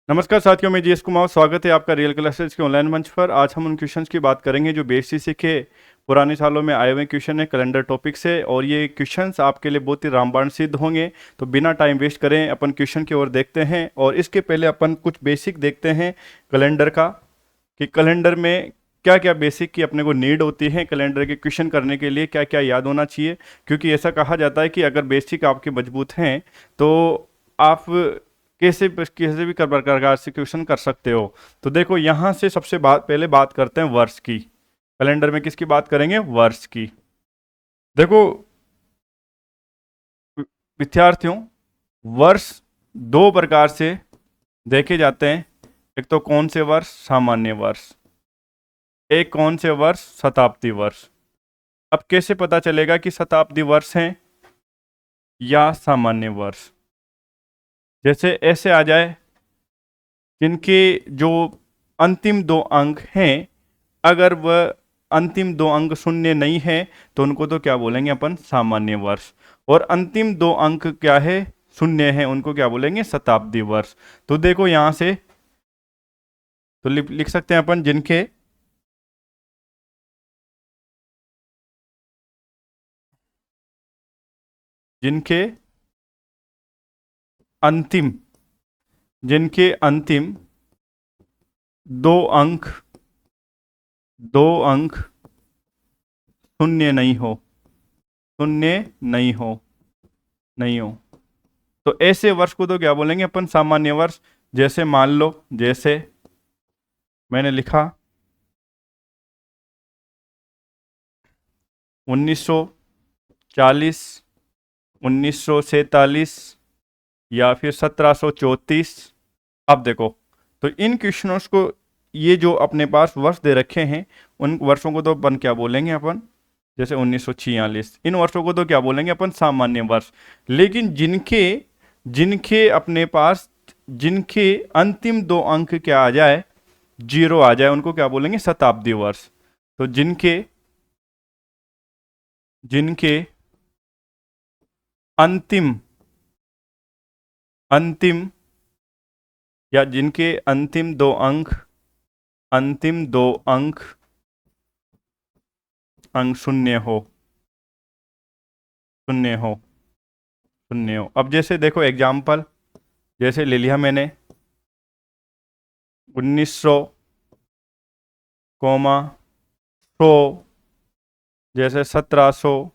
नमस्कार साथियों, मैं जीएस कुमार। स्वागत है आपका रियल क्लासेस के ऑनलाइन मंच पर। आज हम उन क्वेश्चंस की बात करेंगे जो बीएससी के पुराने सालों में आए हुए क्वेश्चन है कैलेंडर टॉपिक से, और ये क्वेश्चंस आपके लिए बहुत ही रामबाण सिद्ध होंगे। तो बिना टाइम वेस्ट करें अपन क्वेश्चन की ओर देखते हैं। और इसके पहले अपन कुछ बेसिक देखते हैं कैलेंडर का, कि कैलेंडर में क्या क्या बेसिक की अपने को नीड होती है। कैलेंडर के क्वेश्चन करने के लिए क्या क्या याद होना चाहिए, क्योंकि ऐसा कहा जाता है कि अगर बेसिक आपके मजबूत हैं तो आप कैसे भी प्रकार से क्वेश्चन कर सकते हो। तो देखो, यहाँ से सबसे पहले बात करते हैं वर्ष की। कैलेंडर में किसकी बात करेंगे? वर्ष की। देखो विद्यार्थियों, वर्ष दो प्रकार से देखे जाते हैं। एक तो कौन से वर्ष? सामान्य वर्ष। एक कौन से वर्ष? शताब्दी वर्ष। अब कैसे पता चलेगा कि शताब्दी वर्ष हैं या सामान्य वर्ष? जैसे ऐसे आ जाए, जिनके जो अंतिम दो अंक हैं, अगर वह अंतिम दो अंक शून्य नहीं है तो उनको तो क्या बोलेंगे अपन? सामान्य वर्ष। और अंतिम दो अंक क्या है? शून्य है, उनको क्या बोलेंगे? शताब्दी वर्ष। तो देखो यहां से तो लिख सकते हैं अपन, जिनके अंतिम जिनके अंतिम दो अंक दो अंक शून्य नहीं हो, शून्य नहीं हो, तो ऐसे वर्ष को तो क्या बोलेंगे अपन? सामान्य वर्ष। जैसे मान लो, जैसे मैंने लिखा 1940, 1947 या फिर 1734। अब देखो, तो इन क्वेश्चनों को, ये जो अपने पास वर्ष दे रखे हैं, उन वर्षों को तो अपन क्या बोलेंगे अपन? जैसे 1946, इन वर्षों को तो क्या बोलेंगे अपन? सामान्य वर्ष। लेकिन जिनके जिनके अपने पास जिनके अंतिम दो अंक क्या आ जाए? जीरो आ जाए, उनको क्या बोलेंगे? शताब्दी वर्ष। तो जिनके जिनके अंतिम अंतिम या जिनके अंतिम दो अंक शून्य हो शून्य हो। अब जैसे देखो एग्जाम्पल, जैसे ले लिया मैंने 1900 कोमा 100, जैसे 1700।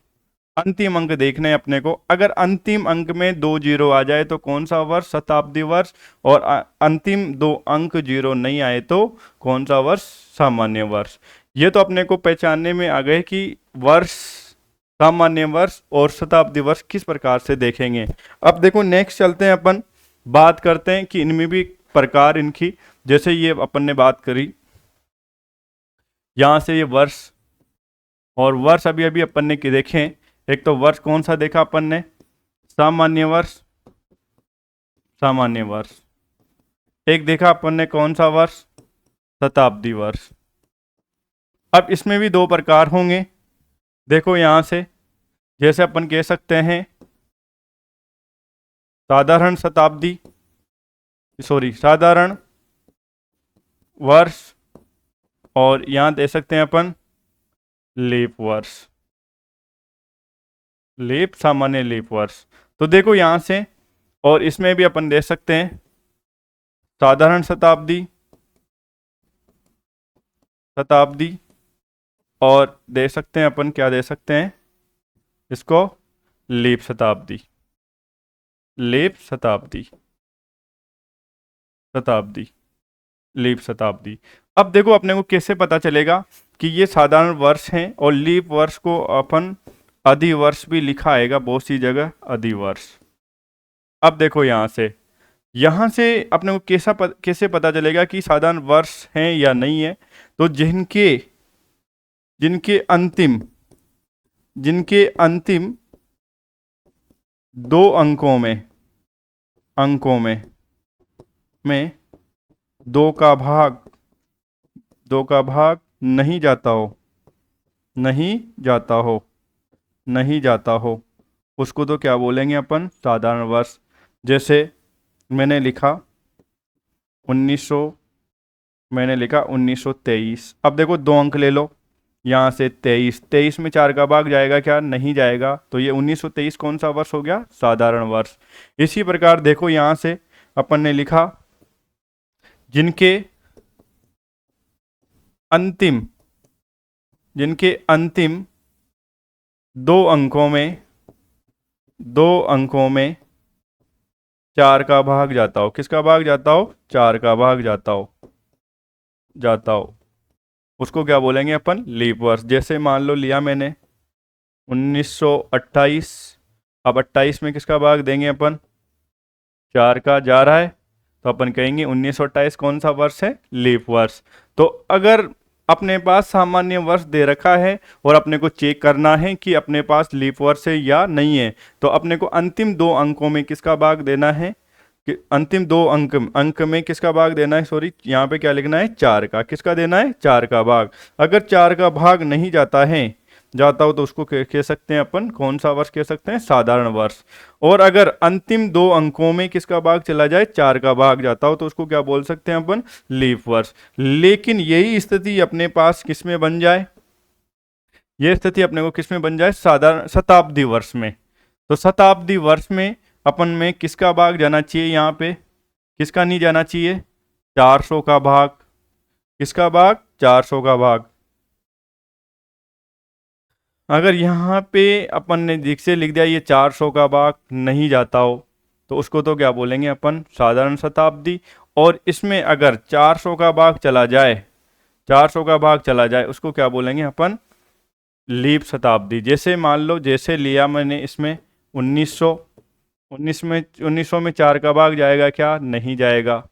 अंतिम अंक देखने हैं अपने को। अगर अंतिम अंक में दो जीरो आ जाए तो कौन सा वर्ष? शताब्दी वर्ष। और अंतिम दो अंक जीरो नहीं आए तो कौन सा वर्ष? सामान्य वर्ष। ये तो अपने को पहचानने में आ गए कि वर्ष, सामान्य वर्ष और शताब्दी वर्ष किस प्रकार से देखेंगे। अब देखो नेक्स्ट चलते हैं, अपन बात करते हैं कि इनमें भी प्रकार इनकी। जैसे ये अपन ने बात करी, यहां से ये वर्ष, और वर्ष अभी अभी अपन ने देखें। एक तो वर्ष कौन सा देखा अपन ने? सामान्य वर्ष। सामान्य वर्ष। एक देखा अपन ने कौन सा वर्ष? शताब्दी वर्ष। अब इसमें भी दो प्रकार होंगे। देखो यहां से, जैसे अपन कह सकते हैं साधारण शताब्दी, सॉरी साधारण वर्ष, और यहां दे सकते हैं अपन लीप वर्ष, लीप, सामान्य लीप वर्ष। तो देखो यहां से, और इसमें भी अपन दे सकते हैं साधारण शताब्दी, और दे सकते हैं अपन, क्या दे सकते हैं इसको? लीप शताब्दी, लीप शताब्दी, शताब्दी, लीप शताब्दी। अब देखो अपने को कैसे पता चलेगा कि ये साधारण वर्ष हैं, और लीप वर्ष को अपन अधिवर्ष भी लिखा आएगा बहुत सी जगह, अधिवर्ष। अब देखो यहाँ से अपने को कैसे पता चलेगा कि साधारण वर्ष हैं या नहीं है? तो जिनके अंतिम जिनके अंतिम दो अंकों में दो का भाग नहीं जाता हो, नहीं जाता हो, नहीं जाता हो, उसको तो क्या बोलेंगे अपन? साधारण वर्ष। जैसे मैंने लिखा 1900, मैंने लिखा 1923। अब देखो 2 अंक ले लो, यहाँ से 23, 23 में 4 का भाग जाएगा क्या? नहीं जाएगा। तो ये 1923 कौन सा वर्ष हो गया? साधारण वर्ष। इसी प्रकार देखो यहाँ से अपन ने लिखा जिनके अंतिम जिनके अंतिम 2 अंकों में 4 का भाग जाता हो। किसका भाग जाता हो? 4 का भाग जाता हो, उसको क्या बोलेंगे अपन? लीप वर्ष। जैसे मान लो लिया मैंने 1928, अब 28 में किसका भाग देंगे अपन? 4 का जा रहा है, तो अपन कहेंगे 1928 कौन सा वर्ष है? लीप वर्ष। तो अगर अपने पास सामान्य वर्ष दे रखा है और अपने को चेक करना है कि अपने पास लीप वर्ष है या नहीं है, तो अपने को अंतिम 2 अंकों में किसका भाग देना है? कि अंतिम 2 अंक में किसका भाग देना है? सॉरी, यहाँ पे क्या लिखना है? 4 का। किसका देना है? 4 का भाग। अगर 4 का भाग नहीं जाता हो तो उसको कह सकते हैं अपन, कौन सा वर्ष कह सकते हैं? साधारण वर्ष। और अगर अंतिम 2 अंकों में किसका भाग चला जाए? 4 का भाग जाता हो तो उसको क्या बोल सकते हैं अपन? लीप वर्ष। लेकिन यही स्थिति अपने पास किस में बन जाए? ये स्थिति अपने को किस में बन जाए? साधारण शताब्दी वर्ष में। तो शताब्दी वर्ष में अपन में किसका भाग जाना चाहिए? यहाँ पे किसका नहीं जाना चाहिए? 400 का भाग। किसका भाग? 400 का भाग। अगर यहाँ पे अपन ने दिख से लिख दिया ये 400 का भाग नहीं जाता हो, तो उसको तो क्या बोलेंगे अपन? साधारण शताब्दी। और इसमें अगर 400 का भाग चला जाए, 400 का भाग चला जाए, उसको क्या बोलेंगे अपन? लीप शताब्दी। जैसे मान लो, जैसे लिया मैंने इसमें 1900, 1900 में 4 का भाग जाएगा क्या? नहीं जाएगा।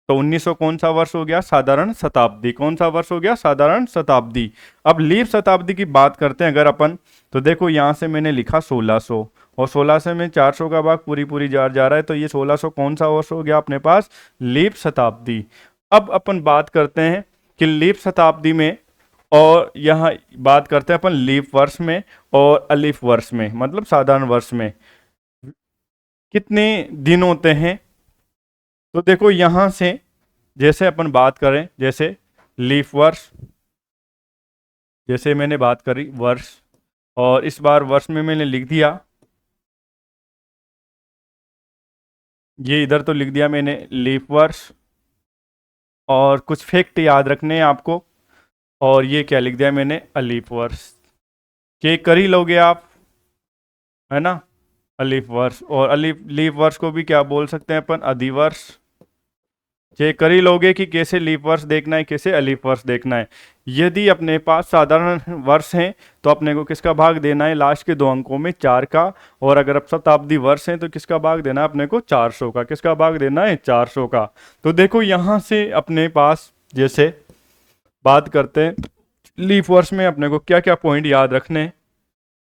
तो 1900 कौन सा वर्ष हो गया? साधारण शताब्दी। कौन सा वर्ष हो गया? साधारण शताब्दी। अब लीप शताब्दी की बात करते हैं अगर अपन, तो देखो यहाँ से मैंने लिखा 1600, और 1600 में 400 का भाग पूरी पूरी जा रहा है, तो ये 1600 कौन सा वर्ष हो गया अपने पास? लीप शताब्दी। अब अपन बात करते हैं कि लीप शताब्दी में, और यहाँ बात करते हैं अपन लीप वर्ष में और अलीफ वर्ष में, मतलब साधारण वर्ष में कितने दिन होते हैं। तो देखो यहां से जैसे अपन बात करें, जैसे लीफ वर्ष, जैसे मैंने बात करी वर्ष, और इस बार वर्ष में मैंने लिख दिया, ये इधर तो लिख दिया मैंने लीफ वर्ष, और कुछ फैक्ट याद रखने हैं आपको, और ये क्या लिख दिया मैंने? अलीफ वर्ष। चेक कर ही लोगे आप, है ना? अलीफ वर्ष। और अलीफ लीफ वर्ष को भी क्या बोल सकते हैं अपन? अधिवर्ष। चेक कर ही लोगे कि कैसे लीप वर्ष देखना है, कैसे अलीफ वर्ष देखना है। यदि अपने पास साधारण वर्ष हैं तो अपने को किसका भाग देना है? लास्ट के 2 अंकों में 4 का। और अगर अब शताब्दी वर्ष हैं तो किसका भाग देना है अपने को? 400 का। किसका भाग देना है? 400 का। तो देखो यहाँ से अपने पास जैसे बात करते हैं लीप वर्ष में, अपने को क्या क्या पॉइंट याद रखने हैं।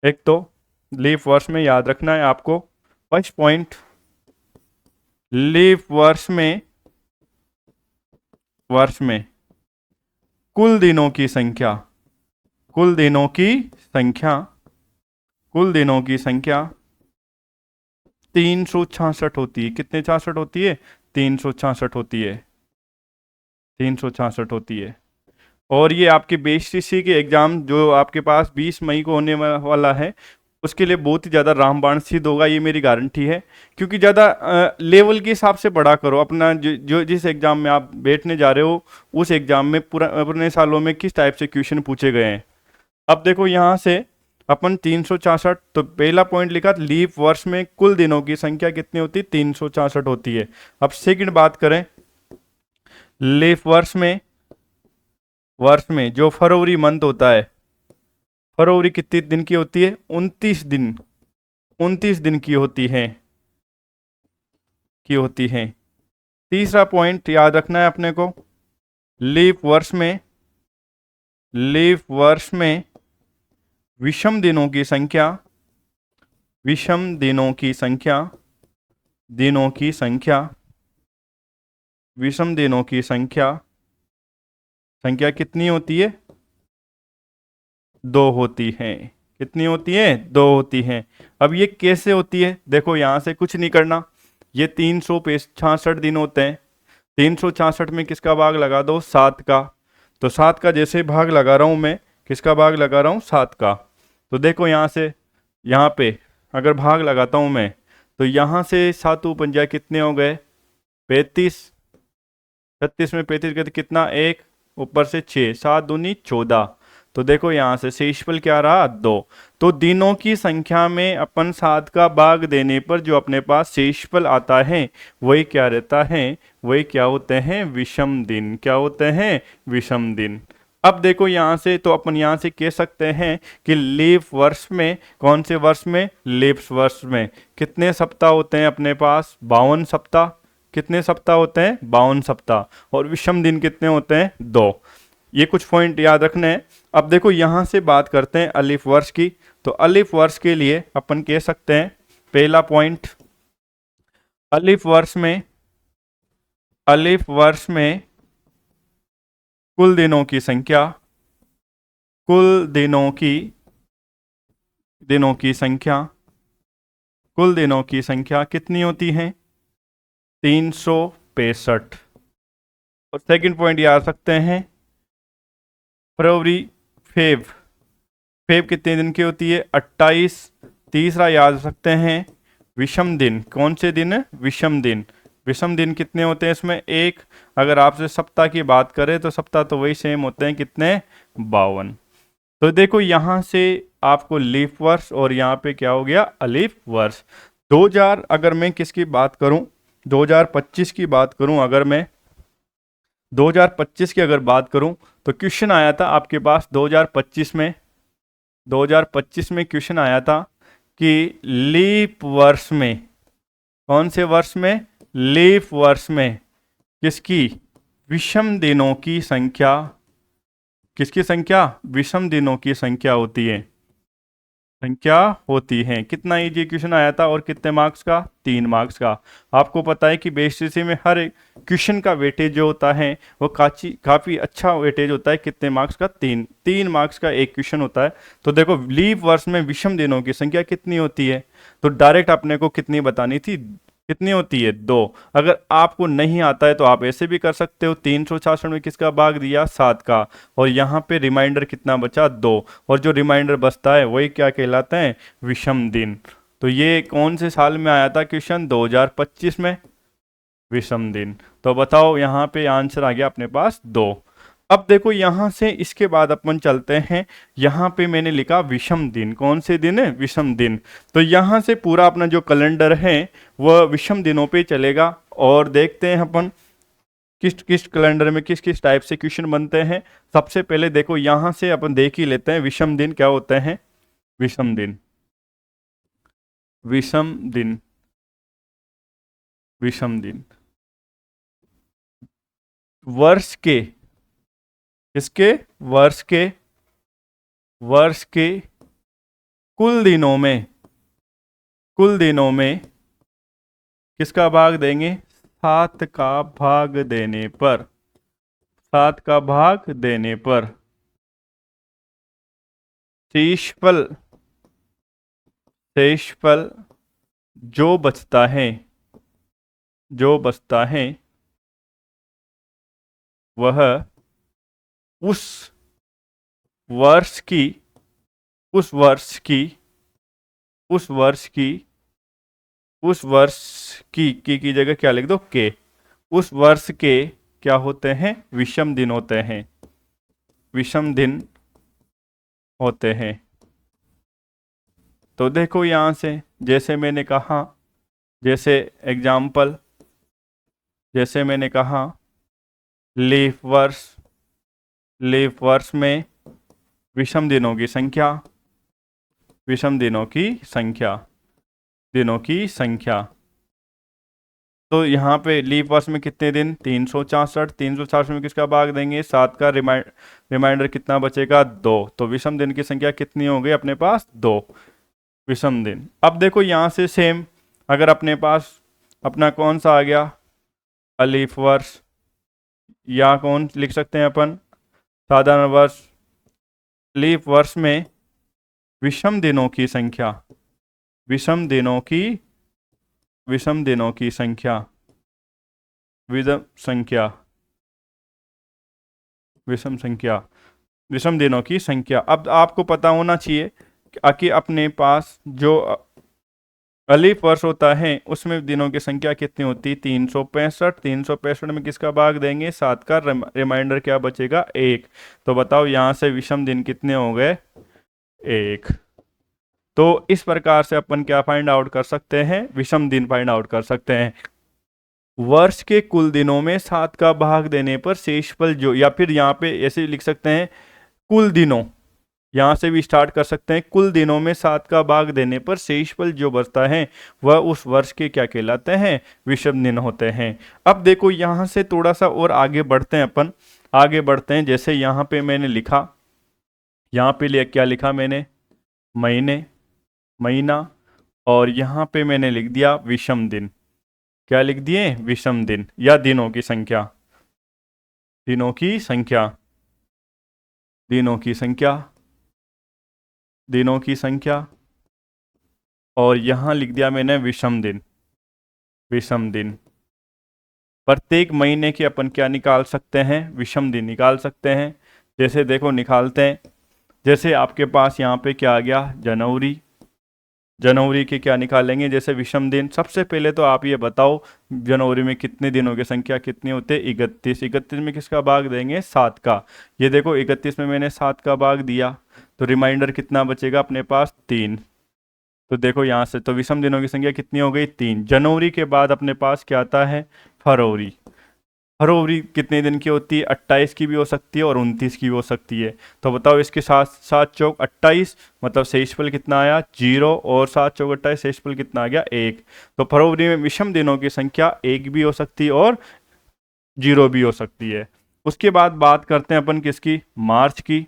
एक तो लीप वर्ष में याद रखना है आपको, फर्स्ट पॉइंट, लीप वर्ष में कुल दिनों की संख्या, कुल दिनों की संख्या, कुल दिनों की संख्या 366 होती है। कितने 66 होती है? 366 होती है, 366 होती है। और ये आपके बीएसटीसी के एग्जाम जो आपके पास 20 मई को होने वाला है, उसके लिए बहुत ही ज़्यादा रामबाण सिद्ध होगा, ये मेरी गारंटी है। क्योंकि ज़्यादा लेवल के हिसाब से पढ़ा करो अपना, जो जिस एग्ज़ाम में आप बैठने जा रहे हो उस एग्ज़ाम में पुराने सालों में किस टाइप से क्वेश्चन पूछे गए हैं। अब देखो यहाँ से अपन 366, तो पहला पॉइंट लिखा लीप वर्ष में कुल दिनों की संख्या कितनी होती है? 366 होती है। अब सेकंड बात करें, लीप वर्ष में जो फरवरी मंथ होता है, फरवरी कितने दिन की होती है? 29 दिन, 29 दिन की होती है। तीसरा पॉइंट याद रखना है अपने को, लीप वर्ष में विषम दिनों की संख्या, विषम दिनों की संख्या, विषम दिनों की संख्या कितनी होती है? 2 होती है। कितनी होती है? 2 होती हैं। अब ये कैसे होती है? देखो यहाँ से कुछ नहीं करना, ये 366 दिन होते हैं, 366 में किसका भाग लगा दो, 7 का। तो 7 का जैसे भाग लगा रहा हूँ मैं, किसका भाग लगा रहा हूँ, 7 का। तो देखो यहाँ से यहाँ पे अगर भाग लगाता हूँ मैं, तो यहाँ से 7 पंजा कितने हो गए, 35। 36 में 35 गए तो कितना, 1 ऊपर से 6, 7 दूनी 14। तो देखो यहाँ से शेषफल क्या रहा, 2। तो दिनों की संख्या में अपन 7 का भाग देने पर जो अपने पास शेषफल आता है वही क्या रहता है, वही क्या होते हैं, विषम दिन। क्या होते हैं, विषम दिन। अब देखो यहाँ से, तो अपन यहाँ से कह सकते हैं कि लीप वर्ष में, कौन से वर्ष में, लीप वर्ष में कितने सप्ताह होते हैं अपने पास, 52 सप्ताह। कितने सप्ताह होते हैं, 52 सप्ताह। और विषम दिन कितने होते हैं, 2। ये कुछ पॉइंट याद रखने हैं। अब देखो यहाँ से बात करते हैं अलिफ वर्ष की। तो अलिफ वर्ष के लिए अपन कह सकते हैं, पहला पॉइंट, अलिफ वर्ष में, अलिफ वर्ष में कुल दिनों की संख्या, कुल दिनों की संख्या, कुल दिनों की संख्या कितनी होती है, 365। और सेकंड पॉइंट याद सकते हैं, फरवरी, फेब, फेब कितने दिन की होती है, 28। तीसरा याद सकते हैं, विषम दिन। कौन से दिन, विषम दिन। विषम दिन कितने होते हैं इसमें, 1। अगर आपसे सप्ताह की बात करें तो सप्ताह तो वही सेम होते हैं, कितने, 52। तो देखो यहाँ से आपको लीप वर्ष और यहाँ पे क्या हो गया, अलीफ वर्ष। 2000 अगर मैं किसकी बात करूं, 2025 की बात करूं, अगर मैं 2025 की अगर बात करूं, तो क्वेश्चन आया था आपके पास 2025 में, 2025 में क्वेश्चन आया था कि लीप वर्ष में, कौन से वर्ष में, लीप वर्ष में किसकी, विषम दिनों की संख्या, किसकी संख्या, विषम दिनों की संख्या होती है, संख्या होती है। कितना इजी क्वेश्चन आया था और कितने मार्क्स का, 3 मार्क्स का। आपको पता है कि बेसिस में हर एक क्वेश्चन का वेटेज जो होता है वो काफी अच्छा वेटेज होता है। कितने मार्क्स का, 3 मार्क्स का एक क्वेश्चन होता है। तो देखो लीप वर्ष में विषम दिनों की संख्या कितनी होती है, तो डायरेक्ट अपने को कितनी बतानी थी, कितनी होती है, 2। अगर आपको नहीं आता है तो आप ऐसे भी कर सकते हो, 366 में किसका भाग दिया, 7 का। और यहाँ पे रिमाइंडर कितना बचा, 2। और जो रिमाइंडर बचता है वही क्या कहलाते हैं, विषम दिन। तो ये कौन से साल में आया था क्वेश्चन, 2025 में, विषम दिन। तो बताओ यहाँ पे आंसर आ गया अपने पास 2। अब देखो यहाँ से इसके बाद अपन चलते हैं, यहाँ पे मैंने लिखा विषम दिन। कौन से दिन है, विषम दिन। तो यहाँ से पूरा अपना जो कैलेंडर है वह विषम दिनों पे चलेगा। और देखते हैं अपन किस किस कैलेंडर में किस किस टाइप से क्वेश्चन बनते हैं। सबसे पहले देखो यहाँ से अपन देख ही लेते हैं विषम दिन क्या होते हैं। विषम दिन, विषम दिन, विषम दिन वर्ष के, किसके, वर्ष के कुल दिनों में, कुल दिनों में किसका भाग देंगे, 7 का भाग देने पर, 7 का भाग देने पर शेषफल, शेषफल जो बचता है, जो बचता है वह उस वर्ष की, उस वर्ष की, उस वर्ष की, उस वर्ष की जगह क्या लिख दो, के। उस वर्ष के क्या होते हैं, विषम दिन होते हैं, विषम दिन होते हैं। तो देखो यहाँ से जैसे मैंने कहा, जैसे एग्जाम्पल, जैसे मैंने कहा लीप वर्ष, लीप वर्ष में विषम दिनों की संख्या, विषम दिनों की संख्या, दिनों की संख्या। तो यहाँ पे लीप वर्ष में कितने दिन, 366। 366 में किसका भाग देंगे, 7 का। रिमाइंडर कितना बचेगा, 2। तो विषम दिन की संख्या कितनी हो गई अपने पास, 2 विषम दिन। अब देखो यहाँ से सेम, अगर अपने पास अपना कौन सा आ गया, अलीफ वर्ष, या कौन लिख सकते हैं अपन, साधारण वर्ष। लीप वर्ष में विषम दिनों की संख्या, विषम दिनों की, विषम दिनों की संख्या, विषम संख्या, विषम संख्या, विषम दिनों की संख्या। अब आपको पता होना चाहिए कि अपने पास जो अलीफ वर्ष होता है उसमें दिनों की संख्या कितनी होती है? 365। 365 में किसका भाग देंगे? 7 का। रिमाइंडर क्या बचेगा? 1। तो बताओ यहां से विषम दिन कितने हो गए? 1। तो इस प्रकार से अपन क्या फाइंड आउट कर सकते हैं? विषम दिन फाइंड आउट कर सकते हैं। वर्ष के कुल दिनों में 7 का भाग देने पर शेषफल जो, या फिर यहाँ पे ऐसे लिख सकते हैं कुल दिनों, यहां से भी स्टार्ट कर सकते हैं। कुल दिनों में 7 का भाग देने पर शेषफल जो बचता है वह उस वर्ष के क्या कहलाते हैं? विषम दिन होते हैं। अब देखो यहां से थोड़ा सा और आगे बढ़ते हैं अपन, आगे बढ़ते हैं। जैसे यहां पे मैंने लिखा, यहां पे क्या लिखा मैंने? महीने, महीना, और यहां पे मैंने लिख दिया विषम दिन। क्या लिख दिए? विषम दिन, या दिनों की संख्या, दिनों की संख्या, दिनों की संख्या, दिनों की संख्या, और यहां लिख दिया मैंने विषम दिन, विषम दिन। प्रत्येक महीने के अपन क्या निकाल सकते हैं? विषम दिन निकाल सकते हैं। जैसे देखो निकालते हैं। जैसे आपके पास यहाँ पे क्या आ गया? जनवरी। जनवरी के क्या निकालेंगे जैसे विषम दिन? सबसे पहले तो आप ये बताओ जनवरी में कितने दिनों की संख्या कितनी होती है? 31। 31 में किसका भाग देंगे? 7 का। ये देखो 31 में मैंने 7 का भाग दिया, तो रिमाइंडर कितना बचेगा अपने पास? 3। तो देखो यहाँ से तो विषम दिनों की संख्या कितनी हो गई? 3। जनवरी के बाद अपने पास क्या आता है? फरवरी। फरवरी कितने दिन की होती है? 28 की भी हो सकती है और 29 की भी हो सकती है। तो बताओ इसके साथ 7 चौक 28, मतलब शेषफल कितना आया? 0, और 7 चौक 28, शेषफल कितना आ गया? 1। तो फरवरी में विषम दिनों की संख्या 1 भी हो सकती है और 0 भी हो सकती है। उसके बाद बात करते हैं अपन किसकी? मार्च की।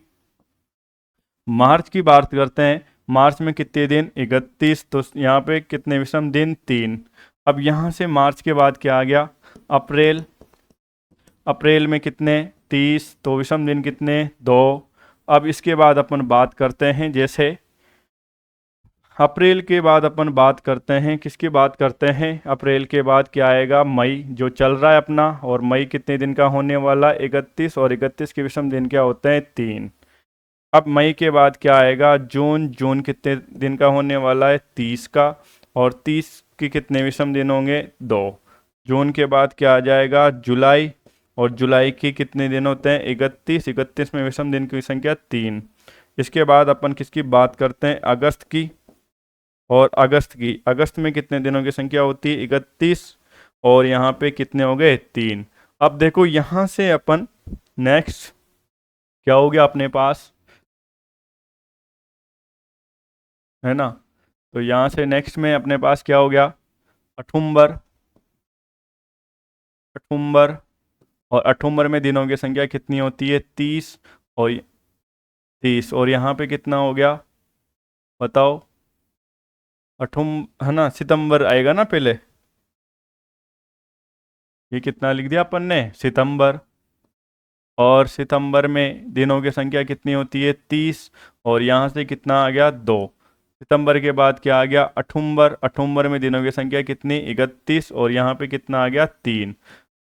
मार्च की बात करते हैं। मार्च में कितने दिन? 31। तो यहाँ पे कितने विषम दिन? 3। अब यहाँ से मार्च के बाद क्या आ गया? अप्रैल। अप्रैल में कितने? 30। तो विषम दिन कितने? 2। अब इसके बाद अपन बात करते हैं, जैसे अप्रैल के बाद अपन बात करते हैं, किसकी बात करते हैं? अप्रैल के बाद क्या आएगा? मई, जो चल रहा है अपना। और मई कितने दिन का होने वाला? 31। और 31 के विषम दिन क्या होते हैं? 3। अब मई के बाद क्या आएगा? जून। जून कितने दिन का होने वाला है? 30 का। और 30 के कितने विषम दिन होंगे? 2। जून के बाद क्या आ जाएगा? जुलाई। और जुलाई के कितने दिन होते हैं? 31। 31 में विषम दिन की संख्या 3। इसके बाद अपन किसकी बात करते हैं? अगस्त की। और अगस्त की, अगस्त में कितने दिनों की संख्या होती है? 31। और यहाँ पे कितने हो गए? 3। अब देखो यहाँ से अपन नेक्स्ट क्या हो गया अपने पास, है ना? तो यहाँ से नेक्स्ट में अपने पास क्या हो गया? अठुम्बर। अठुम्बर। और अठुम्बर में दिनों की संख्या कितनी होती है? 30। और 30। और यहाँ पे कितना हो गया बताओ? अठुम, है ना? सितंबर आएगा ना पहले। ये कितना लिख दिया अपन ने? सितंबर। और सितंबर में दिनों की संख्या कितनी होती है? 30। और यहाँ से कितना आ गया? 2। सितंबर के बाद क्या आ गया? अठुम्बर। अठुम्बर में दिनों की संख्या कितनी? 31। और यहाँ पे कितना आ गया? 3।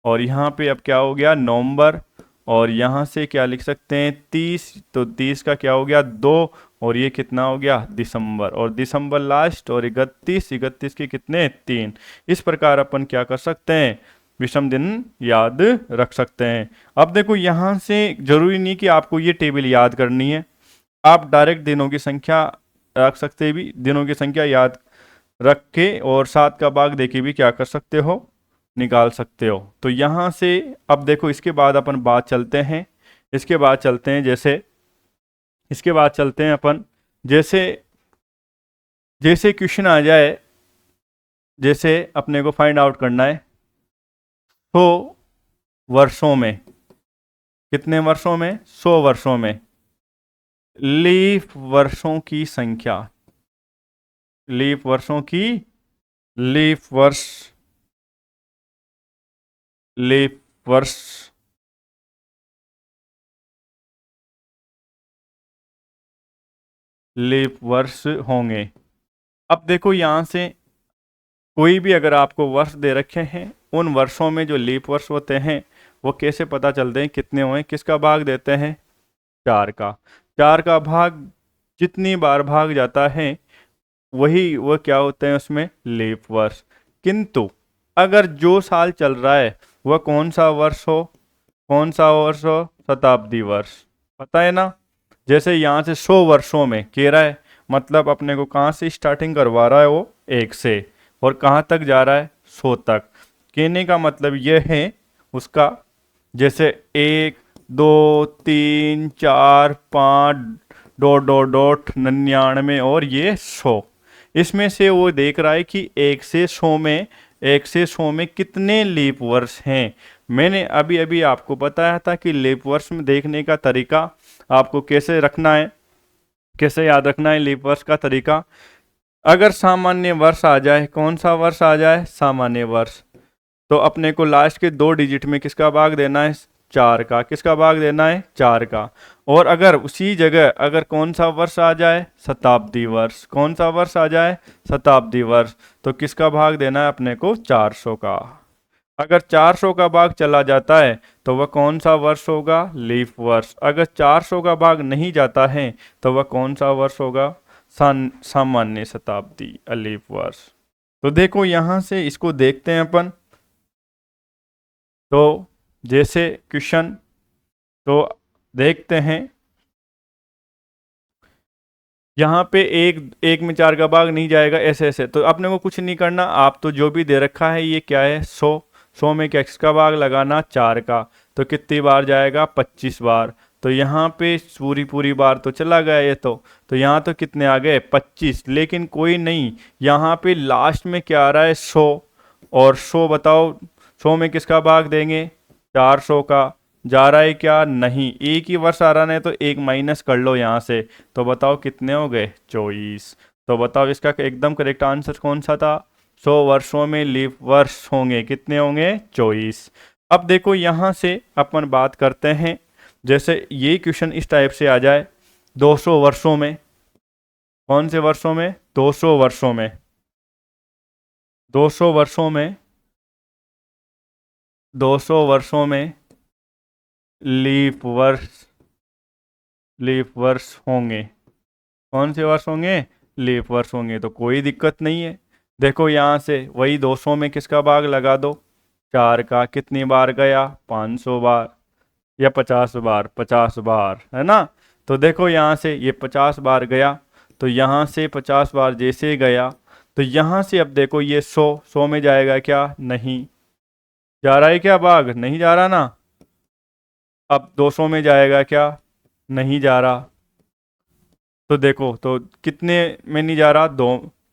और यहाँ पे अब क्या हो गया? नवंबर। और यहाँ से क्या लिख सकते हैं? 30। तो 30 का क्या हो गया? 2। और ये कितना हो गया? दिसंबर। और दिसंबर लास्ट। और 31। 31 के कितने? 3। इस प्रकार अपन क्या कर सकते हैं? विषम दिन याद रख सकते हैं। अब देखो यहाँ से जरूरी नहीं कि आपको ये टेबल याद करनी है, आप डायरेक्ट दिनों की संख्या रख सकते हैं, भी दिनों की संख्या याद रख के और 7 का भाग देके भी क्या कर सकते हो? निकाल सकते हो। तो यहाँ से अब देखो इसके बाद अपन बात चलते हैं, इसके बाद चलते हैं जैसे, इसके बाद चलते हैं अपन जैसे, जैसे क्वेश्चन आ जाए, जैसे अपने को फाइंड आउट करना है तो वर्षों में, कितने वर्षों में? 100 वर्षों में लीफ वर्षों की संख्या, लीफ वर्षों की, लीफ वर्ष, लीफ वर्ष, लीफ वर्ष होंगे। अब देखो यहां से कोई भी अगर आपको वर्ष दे रखे हैं उन वर्षों में जो लीप वर्ष होते हैं वो कैसे पता चलते हैं कितने हुए, किसका भाग देते हैं, 4 का। 4 का भाग जितनी बार भाग जाता है वही वो क्या होते हैं उसमें, लीप वर्ष। किंतु अगर जो साल चल रहा है वह कौन सा वर्ष हो, कौन सा वर्ष हो, शताब्दी वर्ष, पता है ना। जैसे यहाँ से 100 वर्षों में कह रहा है, मतलब अपने को कहाँ से स्टार्टिंग करवा रहा है वो, 1 से, और कहाँ तक जा रहा है, 100 तक। कहने का मतलब यह है उसका, जैसे 1 2 3 4 5 डॉट डॉट डॉट 99 और ये 100, इसमें से वो देख रहा है कि 1 से 100 में कितने लीप वर्ष हैं। मैंने अभी अभी आपको बताया था कि लीप वर्ष में देखने का तरीका आपको कैसे रखना है, कैसे याद रखना है लीप वर्ष का तरीका। अगर सामान्य वर्ष आ जाए, कौन सा वर्ष आ जाए, सामान्य वर्ष, तो अपने को लास्ट के 2 डिजिट में किसका भाग देना है, 4 का। किसका भाग देना है, 4 का। और अगर उसी जगह अगर कौन सा वर्ष आ जाए, शताब्दी वर्ष, कौन सा वर्ष आ जाए, शताब्दी वर्ष, तो किसका भाग देना है अपने को, 400 का। अगर 400 का भाग चला जाता है तो वह कौन सा वर्ष होगा, लीप वर्ष। अगर 400 का भाग नहीं जाता है तो वह कौन सा वर्ष होगा, सामान्य शताब्दी, लीप वर्ष। तो देखो यहां से इसको देखते हैं अपन। तो जैसे क्वेश्चन तो देखते हैं, यहाँ पे एक में 4 का भाग नहीं जाएगा, ऐसे ऐसे। तो अपने को कुछ नहीं करना, आप तो जो भी दे रखा है ये क्या है, 100 में किसका भाग लगाना, 4 का। तो कितनी बार जाएगा, 25 बार। तो यहाँ पे पूरी बार तो चला गया ये तो यहाँ तो कितने आ गए, 25। लेकिन कोई नहीं, यहाँ पे लास्ट में क्या आ रहा है, 100। और 100 बताओ, 100 में किसका भाग देंगे, 400 का। जा रहा है क्या, नहीं, एक ही वर्ष आ रहा है तो एक माइनस कर लो यहाँ से। तो बताओ कितने हो गए, 24। तो बताओ इसका एकदम करेक्ट आंसर कौन सा था, 100 वर्षों में लीप वर्ष होंगे, कितने होंगे, 24। अब देखो यहाँ से अपन बात करते हैं, जैसे ये क्वेश्चन इस टाइप से आ जाए, 200 वर्षों में, कौन से वर्षों में, 200 वर्षों में, 200 वर्षों में, 200 वर्षों में लीप वर्ष, लीप वर्ष होंगे, कौन से वर्ष होंगे, लीप वर्ष होंगे। तो कोई दिक्कत नहीं है। देखो यहाँ से वही 200 में किसका भाग लगा दो, 4 का। कितनी बार गया, 500 बार या 50 बार, 50 बार, है ना। तो देखो यहाँ से ये 50 बार गया, तो यहाँ से 50 बार जैसे गया, तो यहाँ से अब देखो ये 100 में जाएगा क्या, नहीं जा रहा है क्या भाग, नहीं जा रहा ना। अब 200 में जाएगा क्या, नहीं जा रहा। तो देखो तो कितने में नहीं जा रहा,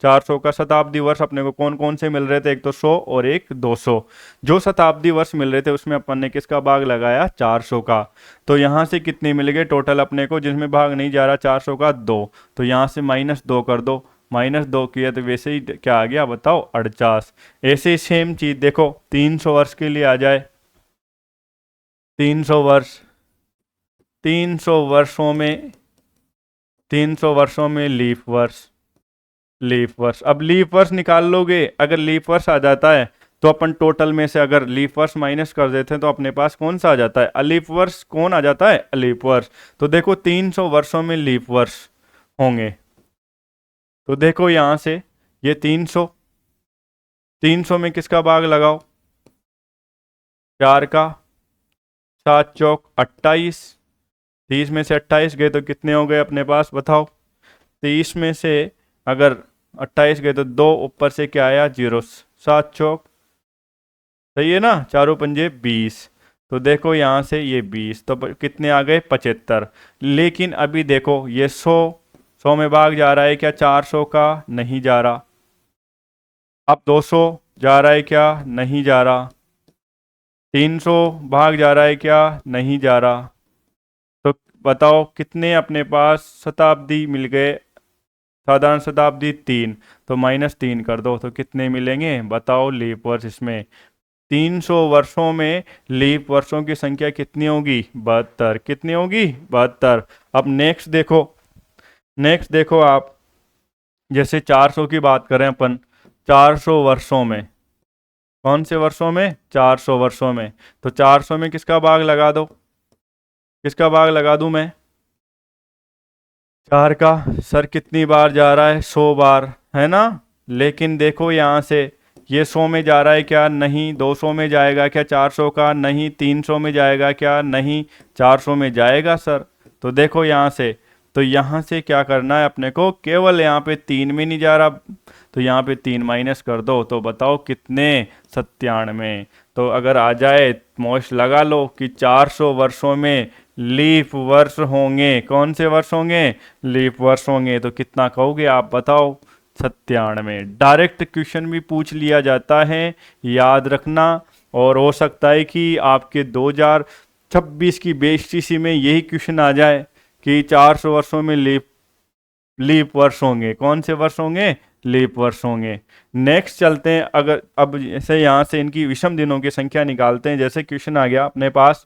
400 का शताब्दी वर्ष अपने को कौन कौन से मिल रहे थे, एक तो 100 और एक 200। जो शताब्दी वर्ष मिल रहे थे उसमें अपन ने किसका भाग लगाया, 400 का। तो यहाँ से कितने मिल गए टोटल अपने को, जिसमें भाग नहीं जा रहा 400 का, 2। तो यहाँ से -2 कर दो, -2 किया तो वैसे ही क्या आ गया बताओ, 48। ऐसे ही सेम चीज देखो 300 वर्ष के लिए आ जाए, 300 वर्ष, 300 वर्षों में, 300 वर्षों में लीप वर्ष, लीप वर्ष। अब लीप वर्ष निकाल लोगे, अगर लीप वर्ष आ जाता है तो अपन टोटल में से अगर लीप वर्ष माइनस कर देते हैं तो अपने पास कौन सा आ जाता है, अलीप वर्ष। कौन आ जाता है, अलीप वर्ष। तो देखो 300 वर्षों में लीप वर्ष होंगे। तो देखो यहां से ये 300, 300 में किसका भाग लगाओ, 4 का। 7 चौक 28, 30 में से 28 गए तो कितने हो गए अपने पास बताओ, 30 में से अगर 28 गए तो 2 ऊपर से क्या आया, 0। 7 चौक, सही है ना, 4 पंजे 20। तो देखो यहाँ से ये 20, तो कितने आ गए, 75। लेकिन अभी देखो ये 100 में भाग जा रहा है क्या, 400 का, नहीं जा रहा। अब 200 जा रहा है क्या, नहीं जा रहा। 300 भाग जा रहा है क्या, नहीं जा रहा। तो बताओ कितने अपने पास शताब्दी मिल गए, साधारण शताब्दी 3। तो -3 कर दो तो कितने मिलेंगे बताओ, लीप वर्ष। इसमें 300 वर्षों में लीप वर्षों की संख्या कितनी होगी, 72। कितनी होगी, 72। अब नेक्स्ट देखो, नेक्स्ट देखो आप, जैसे 400 की बात करें अपन, 400 वर्षों में, कौन से वर्षों में? 400 वर्षों में। तो 400 में किसका भाग लगा दो, किसका भाग लगा दूं मैं? 4 का। सर कितनी बार जा रहा है? 100 बार, है ना। लेकिन देखो यहाँ से, ये 100 में जा रहा है क्या? नहीं। 200 में जाएगा क्या 400 का? नहीं। 300 में जाएगा क्या? नहीं। 400 में जाएगा सर। तो देखो यहाँ से, तो यहाँ से क्या करना है अपने को? केवल यहाँ पे 3 में नहीं जा रहा, तो यहाँ पे 3 माइनस कर दो, तो बताओ कितने? 97। तो अगर आ जाए मोश लगा लो कि 400 वर्षों में लीप वर्ष होंगे। कौन से वर्ष होंगे? लीप वर्ष होंगे। तो कितना कहोगे आप बताओ? 97। डायरेक्ट क्वेश्चन भी पूछ लिया जाता है, याद रखना। और हो सकता है कि आपके 2026 की बेसिस में यही क्वेश्चन आ जाए कि 400 वर्षों में लीप लीप वर्ष होंगे। कौन से वर्ष होंगे? लीप वर्ष होंगे। नेक्स्ट चलते हैं। अगर अब जैसे यहाँ से इनकी विषम दिनों की संख्या निकालते हैं। जैसे क्वेश्चन आ गया अपने पास,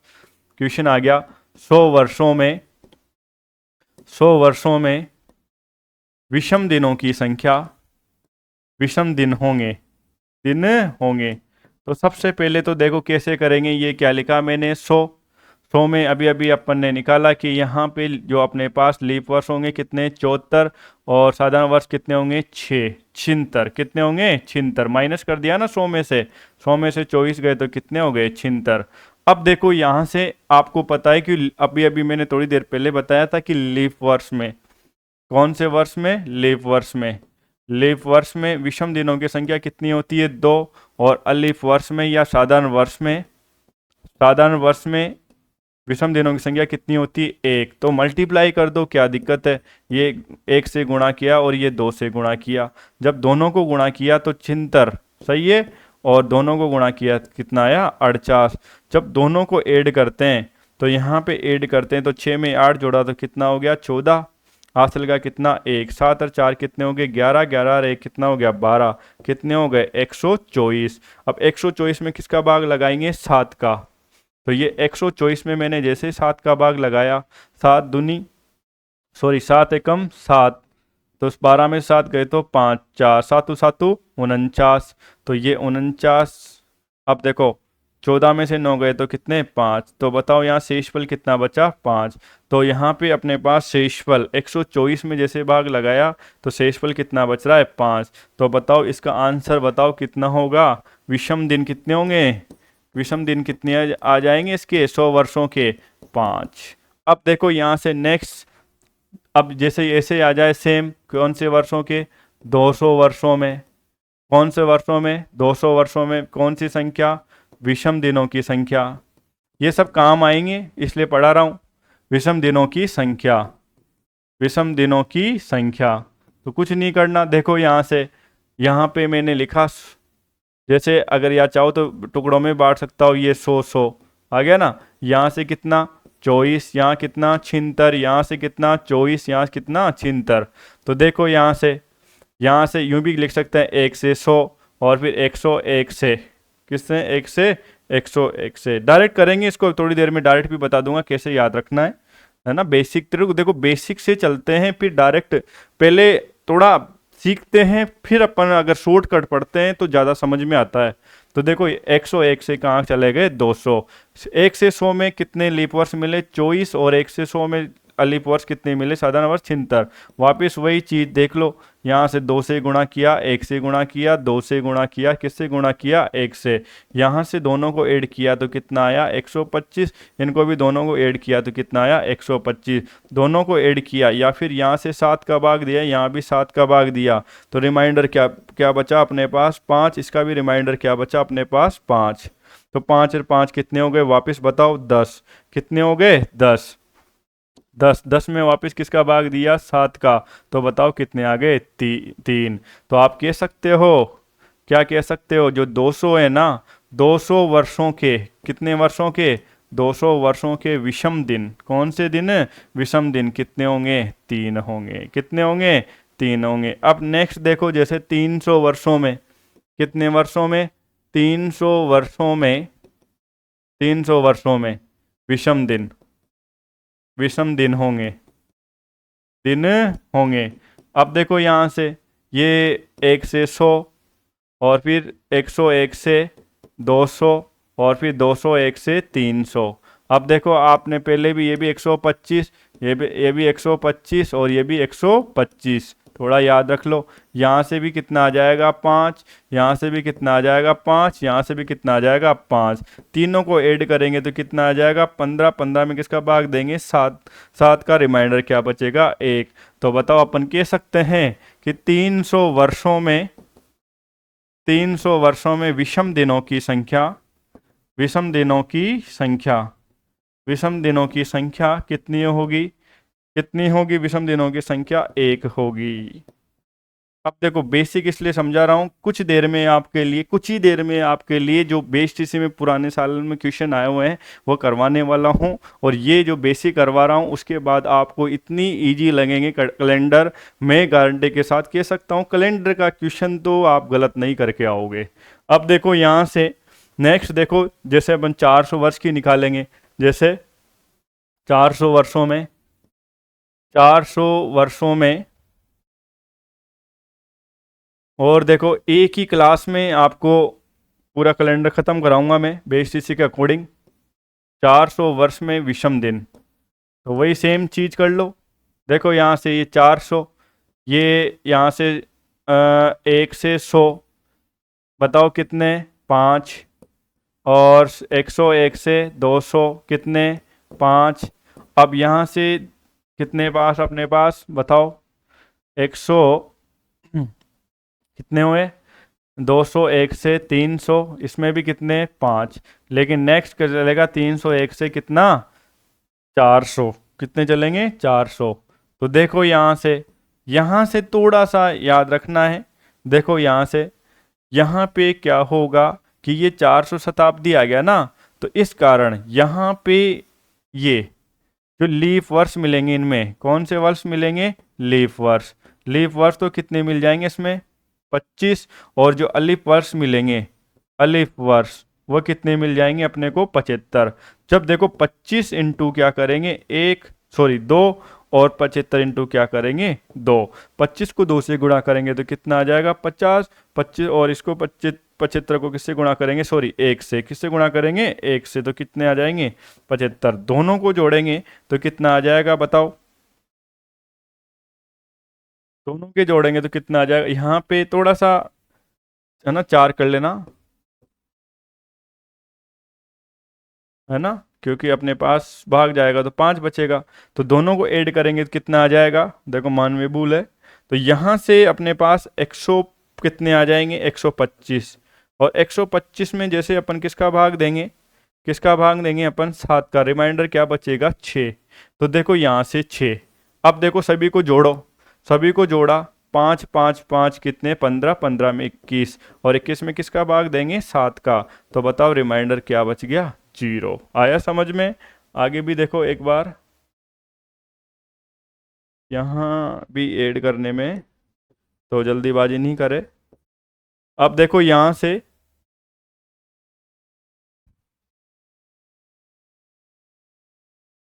क्वेश्चन आ गया 100 वर्षों में, 100 वर्षों में विषम दिनों की संख्या, विषम दिन होंगे, दिन होंगे। तो सबसे पहले तो देखो कैसे करेंगे। ये क्या लिखा मैंने? 100 में अभी अभी अपन ने निकाला कि यहाँ पे जो अपने पास लीप वर्ष होंगे कितने? 74। और साधारण वर्ष कितने होंगे? 6। 76 कितने होंगे? 76। माइनस कर दिया ना 100 में से, 100 में से 24 गए तो कितने हो गए? 76। अब देखो यहाँ से आपको पता है कि अभी अभी मैंने थोड़ी देर पहले बताया था कि लीप वर्ष में, कौन से वर्ष में? लीप वर्ष में। लीप वर्ष में विषम दिनों की संख्या कितनी होती है? 2। और अलीप वर्ष में या साधारण वर्ष में, साधारण वर्ष में विषम दिनों की संख्या कितनी होती है? 1। तो मल्टीप्लाई कर दो, क्या दिक्कत है? ये 1 से गुणा किया और ये 2 से गुणा किया। जब दोनों को गुणा किया तो 76, सही है। और दोनों को गुणा किया कितना आया? 48। जब दोनों को ऐड करते हैं तो यहाँ पे ऐड करते हैं तो 6 में 8 जोड़ा तो कितना हो गया? 14। हासिल का कितना? 1। 7 और 4 कितने हो गए? 11। 11 और 1 कितना हो गया? 12। कितने हो गए? 124। अब 124 में किसका भाग लगाएंगे? 7 का। तो ये 124 में मैंने जैसे 7 का भाग लगाया, 7 दूनी, सॉरी 7 एकम 7, तो 12 में 7 गए तो 5, 4 सातु सातु 49। तो ये 49। अब देखो 14 में से 9 गए तो कितने? 5। तो बताओ यहाँ शेषफल कितना बचा? 5। तो यहाँ पे अपने पास शेषफल 124 में जैसे भाग लगाया तो शेषफल कितना बच रहा है? 5। तो बताओ इसका आंसर बताओ कितना होगा? विषम दिन कितने होंगे? विषम दिन कितने आ जाएंगे इसके? 100 वर्षों के 5। अब देखो यहाँ से नेक्स्ट, अब जैसे ऐसे आ जाए सेम, कौन से वर्षों के? 200 वर्षों में। कौन से वर्षों में? 200 वर्षों में। कौन सी संख्या? विषम दिनों की संख्या। ये सब काम आएंगे इसलिए पढ़ा रहा हूँ। विषम दिनों की संख्या, विषम दिनों की संख्या। तो कुछ नहीं करना, देखो यहाँ से, यहाँ पे मैंने लिखा, जैसे अगर या चाहो तो टुकड़ों में बांट सकता हूँ। ये 100 आ गया ना। यहाँ से कितना? 24। यहाँ कितना? 76। यहाँ से कितना? 24। यहाँ से कितना? 76। तो देखो यहाँ से यूं भी लिख सकते हैं 1 से 100 और फिर 101 से, किससे? 1 से 101 से। डायरेक्ट करेंगे इसको, थोड़ी देर में डायरेक्ट भी बता दूंगा कैसे याद रखना है ना। बेसिक देखो बेसिक से चलते हैं फिर डायरेक्ट, पहले थोड़ा सीखते हैं फिर अपन अगर शॉर्टकट पढ़ते हैं तो ज़्यादा समझ में आता है। तो देखो 101 से कहाँ चले गए? 200। 1 से 100 में कितने लीप वर्ष मिले? 24। और 1 से 100 में अलीप वर्ष कितने मिले? साधारण वर्ष 76। वापिस वही चीज़ देख लो, यहाँ से 2 से गुणा किया, 1 से गुणा किया, 2 से गुणा किया, किससे गुणा किया? 1 से। यहाँ से दोनों को ऐड किया तो कितना आया? 125। इनको भी दोनों को ऐड किया तो कितना आया? 125। दोनों को ऐड किया या फिर यहाँ से 7 का भाग दिया, यहाँ भी 7 का भाग दिया, तो रिमाइंडर क्या क्या बचा अपने पास? 5। इसका भी रिमाइंडर क्या बचा अपने पास? 5। तो 5 और 5 कितने हो गए? वापस बताओ 10। कितने हो गए? 10। 10। 10 में वापस किसका भाग दिया? 7 का। तो बताओ कितने आ गए? 3। तो आप कह सकते हो, क्या कह सकते हो? जो 200 है ना, 200 वर्षों के, कितने वर्षों के? 200 वर्षों के विषम दिन। कौन से दिन? विषम दिन कितने होंगे? 3 होंगे। कितने होंगे? 3 होंगे। अब नेक्स्ट देखो, जैसे 300 वर्षों में, कितने वर्षों में? 300 वर्षों में, 300 वर्षों में विषम दिन, विषम दिन होंगे, दिन होंगे। अब देखो यहाँ से ये 1 से 100 और फिर 101 से 200 और फिर 201 से 300। अब देखो आपने पहले भी ये भी 125, ये भी 125 और ये भी 125, थोड़ा याद रख लो। यहाँ से भी कितना आ जाएगा 5, यहाँ से भी कितना आ जाएगा 5, यहाँ से भी कितना आ जाएगा 5। तीनों को ऐड करेंगे तो कितना आ जाएगा 15। 15 में किसका भाग देंगे 7। 7 का रिमाइंडर क्या बचेगा 1। तो बताओ अपन कह सकते हैं कि 300 वर्षों में विषम दिनों की संख्या, विषम दिनों की संख्या, विषम दिनों की संख्या कितनी होगी? कितनी होगी? विषम दिनों की संख्या 1 होगी। अब देखो बेसिक इसलिए समझा रहा हूँ, कुछ देर में आपके लिए, कुछ ही देर में आपके लिए जो बेस में पुराने साल में क्वेश्चन आए हुए हैं वो करवाने वाला हूँ। और ये जो बेसिक करवा रहा हूँ उसके बाद आपको इतनी इजी लगेंगे कैलेंडर, मैं गारंटी के साथ कह सकता हूँ कैलेंडर का क्वेश्चन तो आप गलत नहीं करके आओगे। अब देखो यहाँ से नेक्स्ट देखो, जैसे अपन 400 वर्ष की निकालेंगे, जैसे 400 वर्षों में, 400 वर्षों में, और देखो एक ही क्लास में आपको पूरा कैलेंडर ख़त्म कराऊंगा मैं बेसिसी के अकॉर्डिंग। 400 वर्ष में विषम दिन, तो वही सेम चीज़ कर लो। देखो यहाँ से ये 400, ये यहाँ से 1 से 100, बताओ कितने 5, और 101 से 200 कितने 5। अब यहाँ से कितने पास अपने पास बताओ, 100 कितने हुए 201 से 300, इसमें भी कितने 5। लेकिन नेक्स्ट क्या चलेगा 301 से कितना 400, कितने चलेंगे 400। तो देखो यहाँ से थोड़ा सा याद रखना है। देखो यहाँ से यहाँ पे क्या होगा कि ये 400 शताब्दी आ गया ना, तो इस कारण यहाँ पे ये जो लीफ वर्ष मिलेंगे, इनमें कौन से वर्ष मिलेंगे लीफ वर्ष। लीफ वर्ष तो कितने मिल जाएंगे इसमें 25, और जो अलिफ वर्ष मिलेंगे, अलिफ वर्ष वो कितने मिल जाएंगे अपने को 75। जब देखो 25 इंटू क्या करेंगे 2, और 75 इंटू क्या करेंगे 2। 25 को 2 से गुणा करेंगे तो कितना आ जाएगा 50। 25 और इसको 75 को किससे गुणा करेंगे 1 से, किससे गुणा करेंगे 1 से, तो कितने आ जाएंगे 75। दोनों को जोड़ेंगे तो कितना आ जाएगा बताओ, दोनों के जोड़ेंगे तो कितना आ जाएगा। यहाँ पे थोड़ा सा है ना 4 कर लेना, है ना, क्योंकि अपने पास भाग जाएगा तो 5 बचेगा। तो दोनों को ऐड करेंगे तो कितना आ जाएगा, देखो मानवीय भूल है। तो यहाँ से अपने पास 100 कितने आ जाएंगे 125, और 125 में जैसे अपन किसका भाग देंगे, किसका भाग देंगे अपन 7 का, रिमाइंडर क्या बचेगा 6। तो देखो यहाँ से 6। अब देखो सभी को जोड़ो, सभी को जोड़ा 5 5 5 कितने 15, 15 में 21, और 21 में किसका भाग देंगे 7 का। तो बताओ रिमाइंडर क्या बच गया 0। आया समझ में? आगे भी देखो एक बार, यहाँ भी ऐड करने में तो जल्दीबाजी नहीं करे। अब देखो यहाँ से,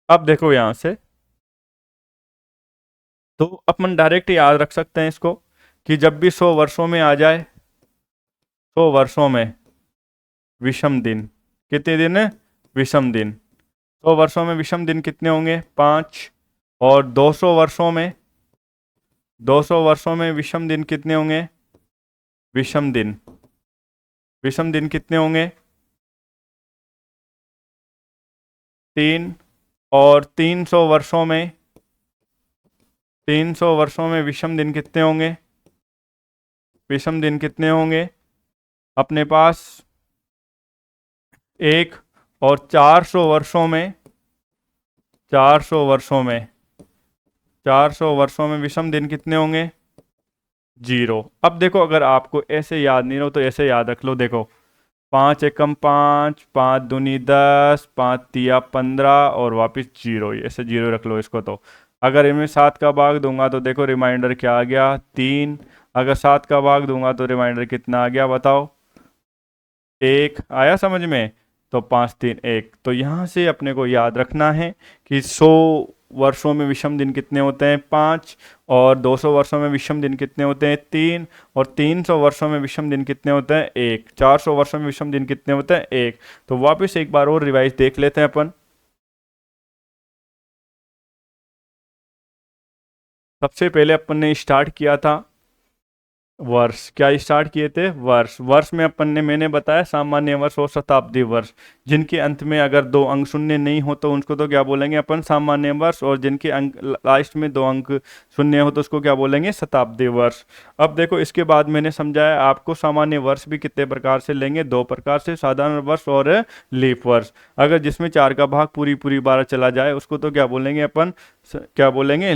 अब देखो यहाँ से तो अपन डायरेक्ट याद रख सकते हैं इसको कि जब भी 100 वर्षों में आ जाए, 100 वर्षों में विषम दिन, कितने दिन है विषम दिन। 100 वर्षों में विषम दिन कितने होंगे 5, और 200 वर्षों में, 200 वर्षों में विषम दिन कितने होंगे, विषम दिन, विषम दिन कितने होंगे 3, और 300 वर्षों में, 300 वर्षों में विषम दिन कितने होंगे, विषम दिन कितने होंगे अपने पास 1, और 400 वर्षों में, 400 वर्षों में, 400 वर्षों में विषम दिन कितने होंगे 0। अब देखो अगर आपको ऐसे याद नहीं हो तो ऐसे याद रख लो, देखो 5 एकम 5, 5 दूनी 10, 5 तिया 15, और वापस 0, ऐसे 0 रख लो इसको। तो अगर इनमें 7 का भाग दूंगा तो देखो रिमाइंडर क्या आ गया 3। अगर 7 का भाग दूंगा तो रिमाइंडर कितना आ गया बताओ 1। आया समझ में? तो 5 3 1। तो यहाँ से अपने को याद रखना है कि 100 वर्षों में विषम दिन कितने होते हैं 5, और 200 वर्षों में विषम दिन कितने होते हैं 3, और 300 वर्षों में विषम दिन कितने होते हैं 1, 400 वर्षों में विषम दिन कितने होते हैं 1। तो वापस एक बार और रिवाइज देख लेते हैं अपन। सबसे पहले अपन ने स्टार्ट किया था वर्ष, क्या स्टार्ट किए थे वर्ष। वर्ष में अपन ने मैंने बताया सामान्य वर्ष और शताब्दी वर्ष, जिनके अंत में अगर 2 अंक शून्य नहीं हो तो उनको तो क्या बोलेंगे अपन सामान्य वर्ष, और जिनके अंक लास्ट में 2 अंक शून्य हो तो उसको क्या बोलेंगे शताब्दी वर्ष। अब देखो इसके बाद मैंने समझाया आपको सामान्य वर्ष भी कितने प्रकार से लेंगे, 2 प्रकार से, साधारण वर्ष और लीप वर्ष। अगर जिसमें 4 का भाग पूरी पूरी बार चला जाए उसको तो क्या बोलेंगे अपन, क्या बोलेंगे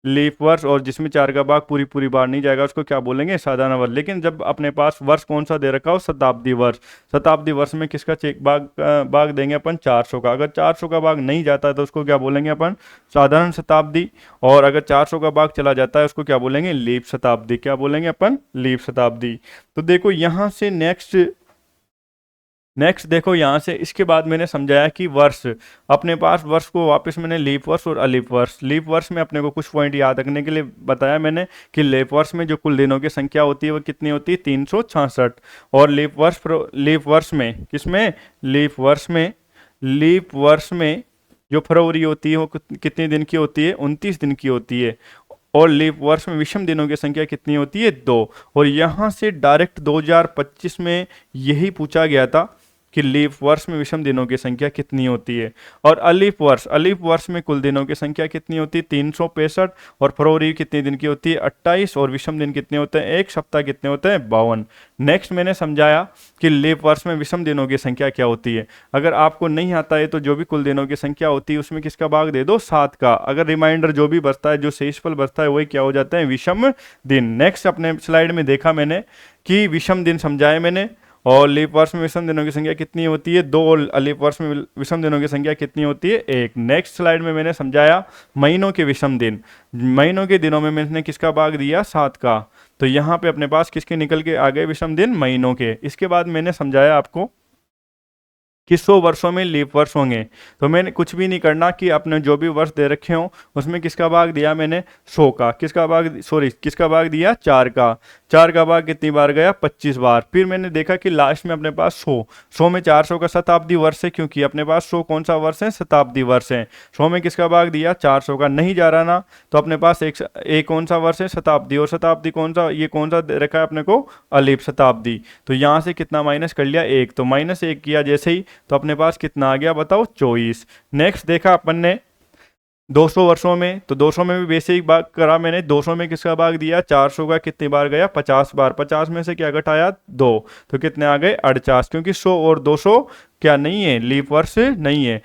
लीप वर्ष, और जिसमें 4 का भाग पूरी पूरी बार नहीं जाएगा उसको क्या बोलेंगे साधारण वर्ष। लेकिन जब अपने पास वर्ष कौन सा दे रखा हो शताब्दी वर्ष, शताब्दी वर्ष में किसका चेक भाग देंगे अपन 400 का। अगर 400 का भाग नहीं जाता है तो उसको क्या बोलेंगे अपन साधारण शताब्दी, और अगर 400 का भाग चला जाता है उसको क्या बोलेंगे लीप शताब्दी। क्या बोलेंगे अपन लीप शताब्दी। तो देखो यहाँ से नेक्स्ट देखो यहाँ से, इसके बाद मैंने समझाया कि वर्ष, अपने पास वर्ष को वापस मैंने लीप वर्ष और अलीप वर्ष, लीप वर्ष में अपने को कुछ पॉइंट याद रखने के लिए बताया मैंने कि लीप वर्ष में जो कुल दिनों की संख्या होती है वो कितनी होती है 366, और लीप वर्ष में किसमें लीप वर्ष में जो फरवरी होती है वो कितने दिन की होती है 29 दिन की होती है, और लीप वर्ष में विषम दिनों की संख्या कितनी होती है 2। और यहाँ से डायरेक्ट 2025 में यही पूछा गया था कि लीप वर्ष में विषम दिनों की संख्या कितनी होती है। और अलीप वर्ष में कुल दिनों की संख्या कितनी होती है 365, और फरवरी कितने दिन की होती है 28, और विषम दिन कितने होते हैं एक सप्ताह कितने होते हैं 52। नेक्स्ट मैंने समझाया कि लीप वर्ष में विषम दिनों की संख्या क्या होती है। अगर आपको नहीं आता है तो जो भी कुल दिनों की संख्या होती है उसमें किसका भाग दे दो 7 का, अगर रिमाइंडर जो भी बचता है जो शेषफल बचता है वही क्या हो जाता है विषम दिन। नेक्स्ट अपने स्लाइड में देखा मैंने कि विषम दिन समझाए मैंने, और लीप वर्ष में विषम दिनों की संख्या कितनी होती है 2, और अलीप वर्ष में विषम दिनों की संख्या कितनी होती है 1। नेक्स्ट स्लाइड में मैंने समझाया महीनों के विषम दिन, महीनों के दिनों में मैंने किसका भाग दिया 7 का, तो यहाँ पे अपने पास किसके निकल के आ गए विषम दिन महीनों के। इसके बाद मैंने समझाया आपको कि 100 वर्षों में लीप वर्ष होंगे, तो मैंने कुछ भी नहीं करना कि अपने जो भी वर्ष दे रखे हों उसमें किसका भाग दिया मैंने 100 का, किसका भाग दिया 4 का। 4 का भाग कितनी बार गया 25 बार। फिर मैंने देखा कि लास्ट में अपने पास 100 में 400 का शताब्दी वर्ष है, क्योंकि अपने पास 100 कौन सा वर्ष है शताब्दी वर्ष है। 100 में किसका भाग दिया 400 का, नहीं जा रहा ना, तो अपने पास एक कौन सा वर्ष है शताब्दी, और शताब्दी कौन सा, ये कौन सा दे रखा है अपने को अलीप शताब्दी। तो यहाँ से कितना माइनस कर लिया 1, तो -1 किया जैसे ही तो अपने पास कितना आ गया बताओ 24। नेक्स्ट देखा अपन ने 200 वर्षों में, तो 200 में भी बेसिक भाग करा मैंने। 200 में किसका भाग दिया 400 का, कितनी बार गया 50 बार। 50 में से क्या घटाया 2, तो कितने आ गए 48, क्योंकि 100 और 200 क्या नहीं है लीप वर्ष नहीं है।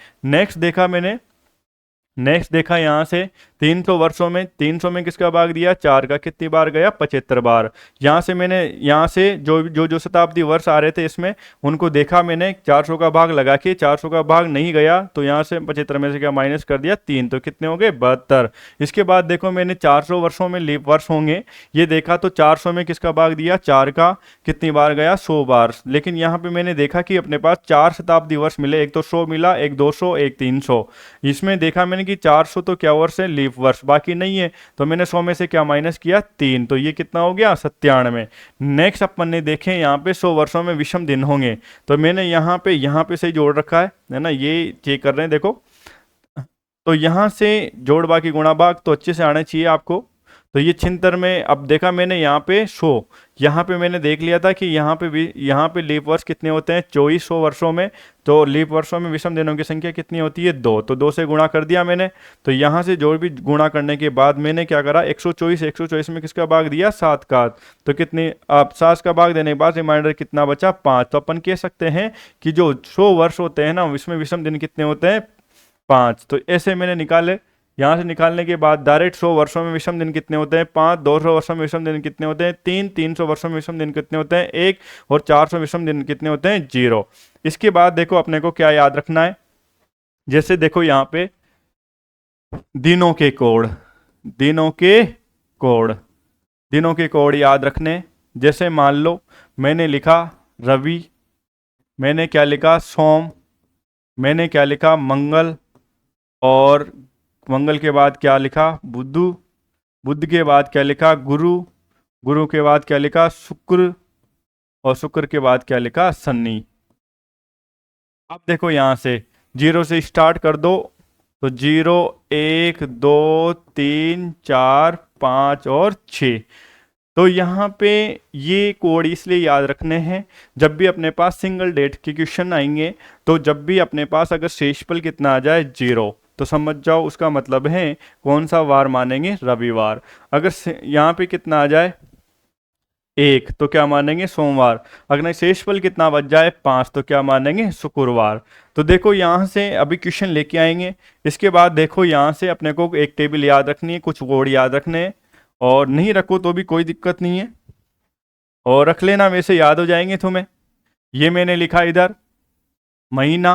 नेक्स्ट देखा यहाँ से 300 वर्षों में, 300 में किसका भाग दिया 4 का, कितनी बार गया 75 बार। यहाँ से जो शताब्दी वर्ष आ रहे थे इसमें उनको देखा मैंने, 400 का भाग लगा के 400 का भाग नहीं गया, तो यहाँ से 75 में से क्या माइनस कर दिया 3, तो कितने हो गए 72। इसके बाद देखो मैंने 400 वर्षों में लीप वर्ष होंगे ये देखा, तो 400 में किसका भाग दिया 4 का, कितनी बार गया 100 बार। लेकिन यहाँ पे मैंने देखा कि अपने पास 4 शताब्दी वर्ष मिले, एक तो 100 मिला, एक 200, एक 300। इसमें देखा मैंने कि 400 तो क्या वर्ष है लीप वर्ष, बाकी नहीं है, तो मैंने 100 में से क्या माइनस किया 3, तो ये कितना हो गया 97। नेक्स्ट अपन ने देखे यहाँ पे 100 वर्षों में विषम दिन होंगे, तो मैंने यहाँ पे से जोड़ रखा है ना, ये चेक कर रहे हैं देखो, तो यहाँ से जोड़ बाकी गुणा भाग तो अच्छे से आना चाहिए आपको। तो ये छिंतर में अब देखा मैंने यहाँ पे 100, यहाँ पे मैंने देख लिया था कि यहाँ पे लीप वर्ष कितने होते हैं 2400 वर्षों में, तो लीप वर्षों में विषम दिनों की संख्या कितनी होती है 2, तो 2 से गुणा कर दिया मैंने। तो यहाँ से जो भी गुणा करने के बाद मैंने क्या करा 124 में किसका भाग दिया 7 का, तो कितनी अब 7 का भाग देने के बाद रिमाइंडर कितना बचा 5। तो अपन कह सकते हैं कि जो 100 वर्ष होते हैं ना उसमें विषम दिन कितने होते हैं 5। तो ऐसे मैंने निकाले, यहाँ से निकालने के बाद डायरेक्ट 100 वर्षों में विषम दिन कितने होते हैं 5, 200 वर्षों में विषम दिन कितने होते हैं 3, 300 वर्षों में विषम दिन कितने होते हैं 1, और 400 विषम दिन कितने होते हैं 0। इसके बाद देखो अपने को क्या याद रखना है, जैसे देखो यहाँ पे दिनों के कोड याद रखने। जैसे मान लो मैंने लिखा रवि, मैंने क्या लिखा सोम, मैंने क्या लिखा मंगल, और मंगल के बाद क्या लिखा, बुध, बुध के बाद क्या लिखा, गुरु, गुरु के बाद क्या लिखा, शुक्र, और शुक्र के बाद क्या लिखा, शनि। अब देखो यहां से जीरो से स्टार्ट कर दो, तो 0, 1, 2, 3, 4, 5 और 6। तो यहाँ पे ये कोड इसलिए याद रखने हैं, जब भी अपने पास सिंगल डेट के क्वेश्चन आएंगे, तो जब भी अपने पास अगर शेषफल कितना आ जाए 0, तो समझ जाओ उसका मतलब है कौन सा वार मानेंगे, रविवार। अगर यहाँ पे कितना आ जाए 1, तो क्या मानेंगे, सोमवार। अगर शेषफल कितना बच जाए 5, तो क्या मानेंगे, शुक्रवार। तो देखो यहाँ से अभी क्वेश्चन लेके आएंगे, इसके बाद देखो यहाँ से अपने को एक टेबल याद रखनी है, कुछ कोड याद रखने हैं, और नहीं रखो तो भी कोई दिक्कत नहीं है, और रख लेना, वैसे याद हो जाएंगे तुम्हें। ये मैंने लिखा इधर महीना,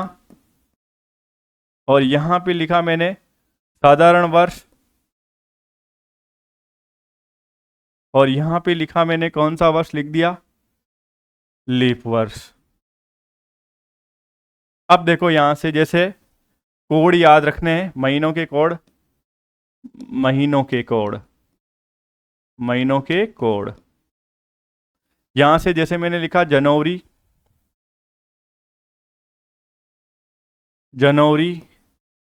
और यहां पे लिखा मैंने साधारण वर्ष, और यहां पे लिखा मैंने कौन सा वर्ष लिख दिया, लीप वर्ष। अब देखो यहां से जैसे कोड याद रखने हैं, महीनों के कोड, महीनों के कोड, महीनों के कोड। यहां से जैसे मैंने लिखा जनवरी, जनवरी,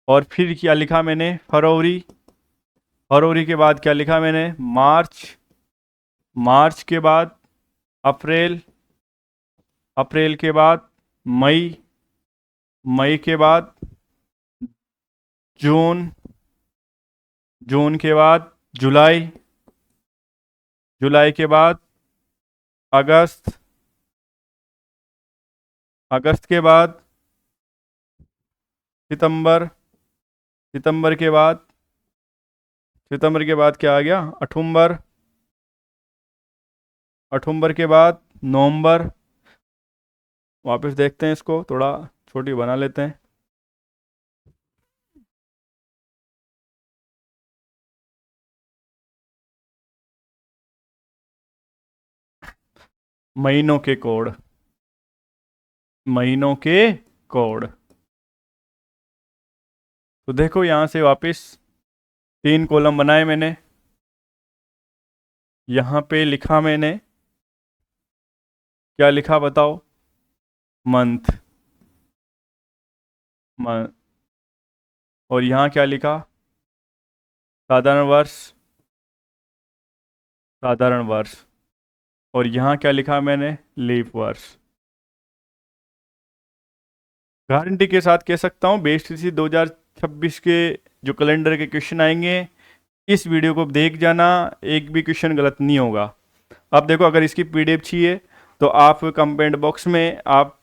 और फिर क्या लिखा मैंने, फरवरी, फरवरी के बाद क्या लिखा मैंने, मार्च, मार्च के बाद अप्रैल, अप्रैल के बाद मई, मई के बाद जून, जून के बाद जुलाई, जुलाई के बाद अगस्त, अगस्त के बाद सितंबर, सितंबर के बाद, सितंबर के बाद क्या आ गया, अठुम्बर, अठुम्बर के बाद नवंबर। वापस देखते हैं इसको, थोड़ा छोटी बना लेते हैं। महीनों के कोड, महीनों के कोड। तो देखो यहां से वापस 3 कॉलम बनाए मैंने, यहां पे लिखा मैंने, क्या लिखा बताओ, मंथ, मंथ, और यहां क्या लिखा, साधारण वर्ष, साधारण वर्ष, और यहां क्या लिखा मैंने, लीप वर्ष। गारंटी के साथ कह सकता हूँ बेसिक 2026 के जो कैलेंडर के क्वेश्चन आएंगे, इस वीडियो को देख जाना, एक भी क्वेश्चन गलत नहीं होगा। अब देखो अगर इसकी पीडीएफ चाहिए तो आप कमेंट बॉक्स में आप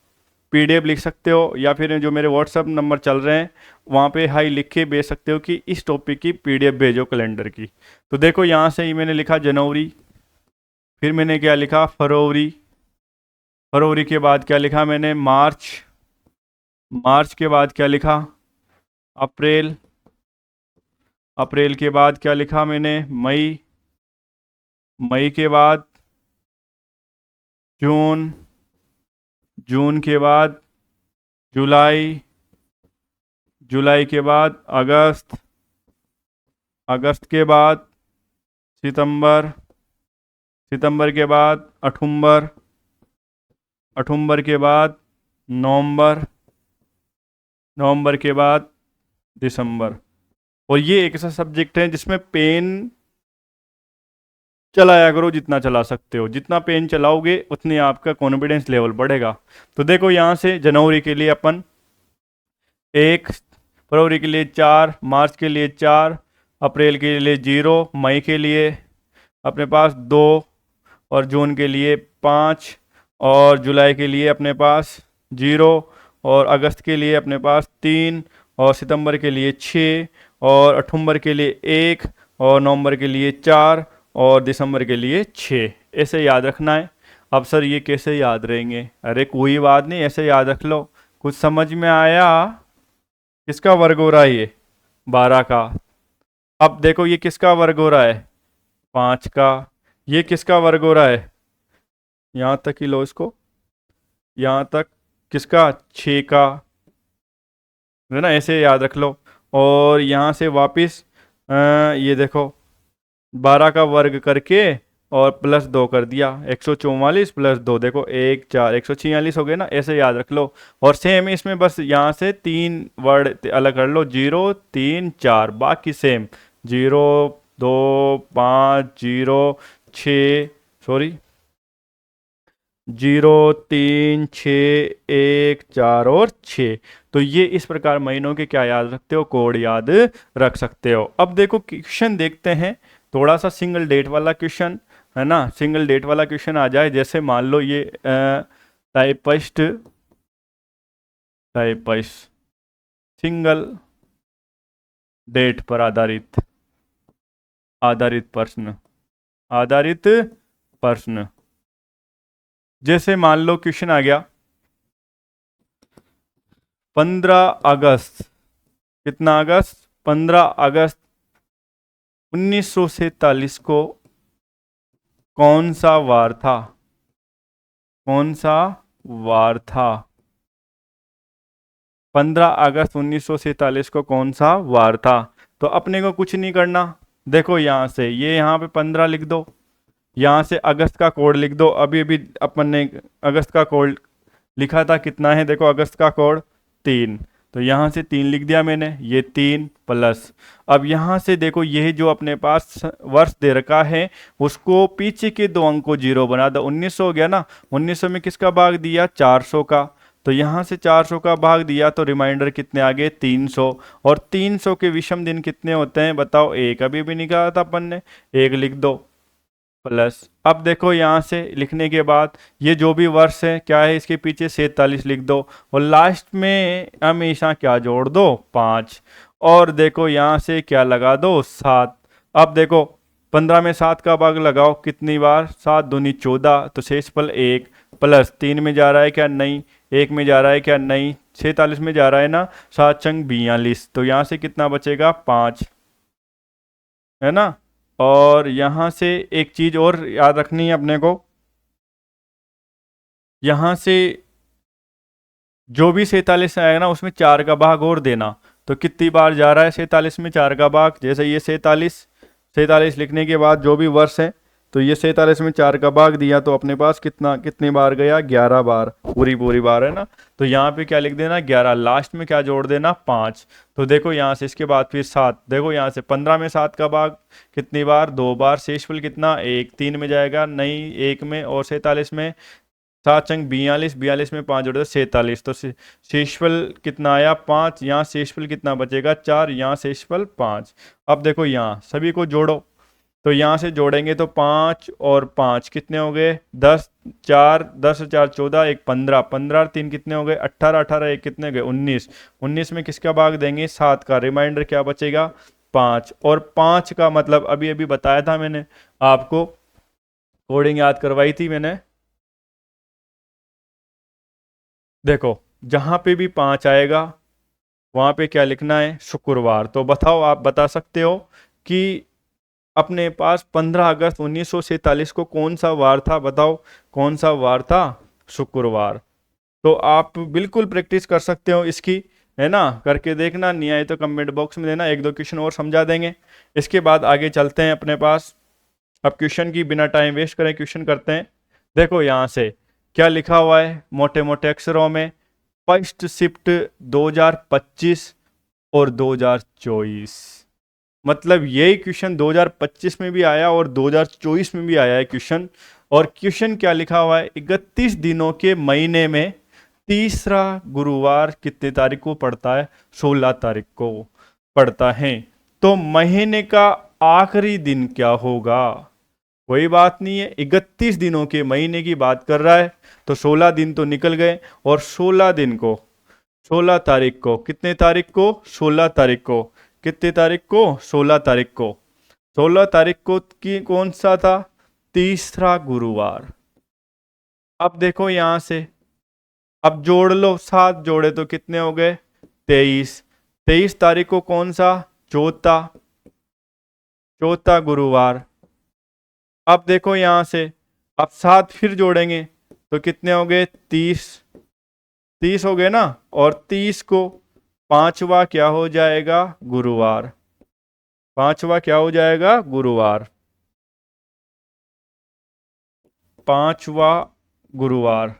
पीडीएफ लिख सकते हो, या फिर जो मेरे व्हाट्सअप नंबर चल रहे हैं वहाँ पे हाई लिख के भेज सकते हो कि इस टॉपिक की पीडीएफ भेजो कैलेंडर की। तो देखो यहाँ से ही मैंने लिखा जनवरी, फिर मैंने क्या लिखा, फरवरी, फरवरी के बाद क्या लिखा मैंने, मार्च, मार्च के बाद क्या लिखा, अप्रैल, अप्रैल के बाद क्या लिखा मैंने, मई, मई के बाद जून, जून के बाद जुलाई, जुलाई के बाद अगस्त, अगस्त के बाद सितंबर, सितंबर के बाद अठुम्बर, अठुम्बर के बाद नवंबर, नवंबर के बाद दिसंबर। और ये एक ऐसा सब्जेक्ट है जिसमें पेन चलाया करो जितना चला सकते हो, जितना पेन चलाओगे उतनी आपका कॉन्फिडेंस लेवल बढ़ेगा। तो देखो यहाँ से जनवरी के लिए अपन 1, फरवरी के लिए 4, मार्च के लिए 4, अप्रैल के लिए 0, मई के लिए अपने पास 2, और जून के लिए 5, और जुलाई के लिए अपने पास 0, और अगस्त के लिए अपने पास 3, और सितंबर के लिए 6, और अठुम्बर के लिए 1, और नवंबर के लिए 4, और दिसंबर के लिए 6। ऐसे याद रखना है। अब सर ये कैसे याद रहेंगे, अरे कोई बात नहीं, ऐसे याद रख लो। कुछ समझ में आया, किसका वर्ग हो रहा है ये, 12 का। अब देखो ये किसका वर्ग हो रहा है, 5 का। ये किसका वर्ग हो रहा है, यहाँ तक ही लो इसको, यहाँ तक, किसका, 6 का, है ना, ऐसे याद रख लो। और यहाँ से वापस ये देखो 12 का वर्ग करके और प्लस 2 कर दिया, 144 प्लस 2 देखो 1 4 146 हो गए ना, ऐसे याद रख लो। और सेम इसमें बस यहाँ से 3 वर्ड अलग कर लो, 0 3 4, बाकी सेम 0 2 5 0 6 सॉरी 0 3 6 1 4 और 6। तो ये इस प्रकार महीनों के क्या याद रखते हो, कोड याद रख सकते हो। अब देखो क्वेश्चन देखते हैं, थोड़ा सा सिंगल डेट वाला क्वेश्चन है ना, सिंगल डेट वाला क्वेश्चन आ जाए। जैसे मान लो ये टाइपिस्ट सिंगल डेट पर आधारित आधारित प्रश्न। जैसे मान लो क्वेश्चन आ गया 15 अगस्त, कितना अगस्त, 15 अगस्त 1947 को कौन सा वार था, कौन सा वार था, 15 अगस्त 1947 को कौन सा वार था। तो अपने को कुछ नहीं करना, देखो यहां से ये यहाँ पे 15 लिख दो, यहाँ से अगस्त का कोड लिख दो। अभी अभी अपन ने अगस्त का कोड लिखा था, कितना है देखो अगस्त का कोड 3, तो यहाँ से 3 लिख दिया मैंने, ये 3 प्लस। अब यहाँ से देखो यह जो अपने पास वर्ष दे रखा है उसको पीछे के 2 अंक को 0 बना दो, 1900 हो गया ना, 1900 में किसका भाग दिया, 400 का। तो यहाँ से 400 का भाग दिया तो रिमाइंडर कितने आ गए, 300। और 300 के विषम दिन कितने होते हैं बताओ, एक अभी भी निकाला था अपन ने, एक लिख दो प्लस। अब देखो यहाँ से लिखने के बाद ये जो भी वर्ष है क्या है, इसके पीछे 47 लिख दो और लास्ट में हमेशा क्या जोड़ दो, 5। और देखो यहाँ से क्या लगा दो, 7। अब देखो 15 में 7 का भाग लगाओ, कितनी बार, 7 दूनी 14, तो शेषफल 1 प्लस 3 में जा रहा है क्या, नहीं, 1 में जा रहा है क्या, नहीं, 46 में जा रहा है ना, 7 चंग 42, तो यहाँ से कितना बचेगा, 5, है ना। और यहां से एक चीज और याद रखनी है अपने को, यहां से जो भी 47 आएगा ना उसमें 4 का भाग और देना। तो कितनी बार जा रहा है 47 में 4 का भाग, जैसे ये 47 लिखने के बाद जो भी वर्ष है, तो ये 47 में 4 का भाग दिया तो अपने पास कितनी बार गया, 11 बार, पूरी बार है ना। तो यहाँ पे क्या लिख देना, 11, लास्ट में क्या जोड़ देना, 5। तो देखो यहाँ से इसके बाद फिर 7, देखो यहाँ से 15 में 7 का भाग कितनी बार, 2 बार, शेषफल कितना, 1, 3 में जाएगा, नहीं 1 में, और 47 में 7 चंग 42, 42 में 5 जोड़े 47, तो शेषफल कितना आया, 5। यहाँ शेषफल कितना बचेगा, 4, यहाँ शेषफल 5। अब देखो यहाँ सभी को जोड़ो, तो यहाँ से जोड़ेंगे तो 5 और 5 कितने हो गए, 10, 4 10 4 14, 1 15, 15 और 3 कितने हो गए, 18, 18 1 कितने हो गए, 19, 19 में किसका भाग देंगे, 7 का, रिमाइंडर क्या बचेगा, 5। और 5 का मतलब अभी अभी बताया था मैंने आपको, कोडिंग याद करवाई थी मैंने। देखो जहां पे भी 5 आएगा वहां पे क्या लिखना है, शुक्रवार। तो बताओ, आप बता सकते हो कि अपने पास 15 अगस्त 1947 को कौन सा वार था, बताओ कौन सा वार था, शुक्रवार। तो आप बिल्कुल प्रैक्टिस कर सकते हो इसकी, है ना, करके देखना, नहीं आए तो कमेंट बॉक्स में देना, एक दो क्वेश्चन और समझा देंगे। इसके बाद आगे चलते हैं अपने पास, अब क्वेश्चन की बिना टाइम वेस्ट करें क्वेश्चन करते हैं। देखो यहाँ से क्या लिखा हुआ है मोटे मोटे अक्षरों में, फर्स्ट शिफ्ट 2025 और 2024। मतलब यही क्वेश्चन 2025 में भी आया और 2024 में भी आया है क्वेश्चन। और क्वेश्चन क्या लिखा हुआ है, 31 दिनों के महीने में तीसरा गुरुवार कितने तारीख को पड़ता है, 16 तारीख को पड़ता है। तो महीने का आखिरी दिन क्या होगा, कोई बात नहीं है, 31 दिनों के महीने की बात कर रहा है, तो 16 दिन तो निकल गए, और 16 दिन को 16 तारीख को, कितने तारीख को, 16 तारीख को, कितने तारीख को, 16 तारीख को, 16 तारीख को की कौन सा था, तीसरा गुरुवार। अब देखो यहां से अब जोड़ लो, 7 जोड़े तो कितने हो गए, 23। 23 तारीख को कौन सा, चौथा गुरुवार। अब देखो यहां से अब 7 फिर जोड़ेंगे तो कितने हो गए, 30 हो गए ना, और 30 को पांचवा क्या हो जाएगा? गुरुवार। पांचवा क्या हो जाएगा? गुरुवार। पांचवा गुरुवार।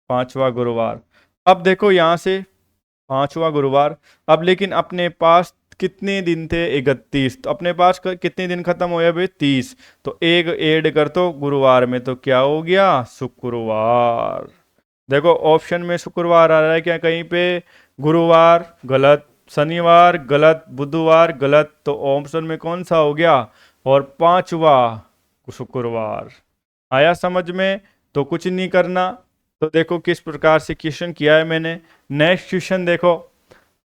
पांचवा गुरुवार। अब देखो यहां से पांचवा गुरुवार। अब लेकिन अपने पास कितने दिन थे? 31। तो अपने पास कितने दिन खत्म हो भाई? 30। तो एक ऐड कर दो गुरुवार में, तो क्या हो गया? शुक्रवार। देखो ऑप्शन में शुक्रवार आ रहा है क्या कहीं पे? गुरुवार गलत, शनिवार गलत, बुधवार गलत, तो ऑप्शन में कौन सा हो गया? और पांचवा शुक्रवार। आया समझ में? तो कुछ नहीं करना। तो देखो किस प्रकार से क्वेश्चन किया है मैंने। नेक्स्ट क्वेश्चन देखो,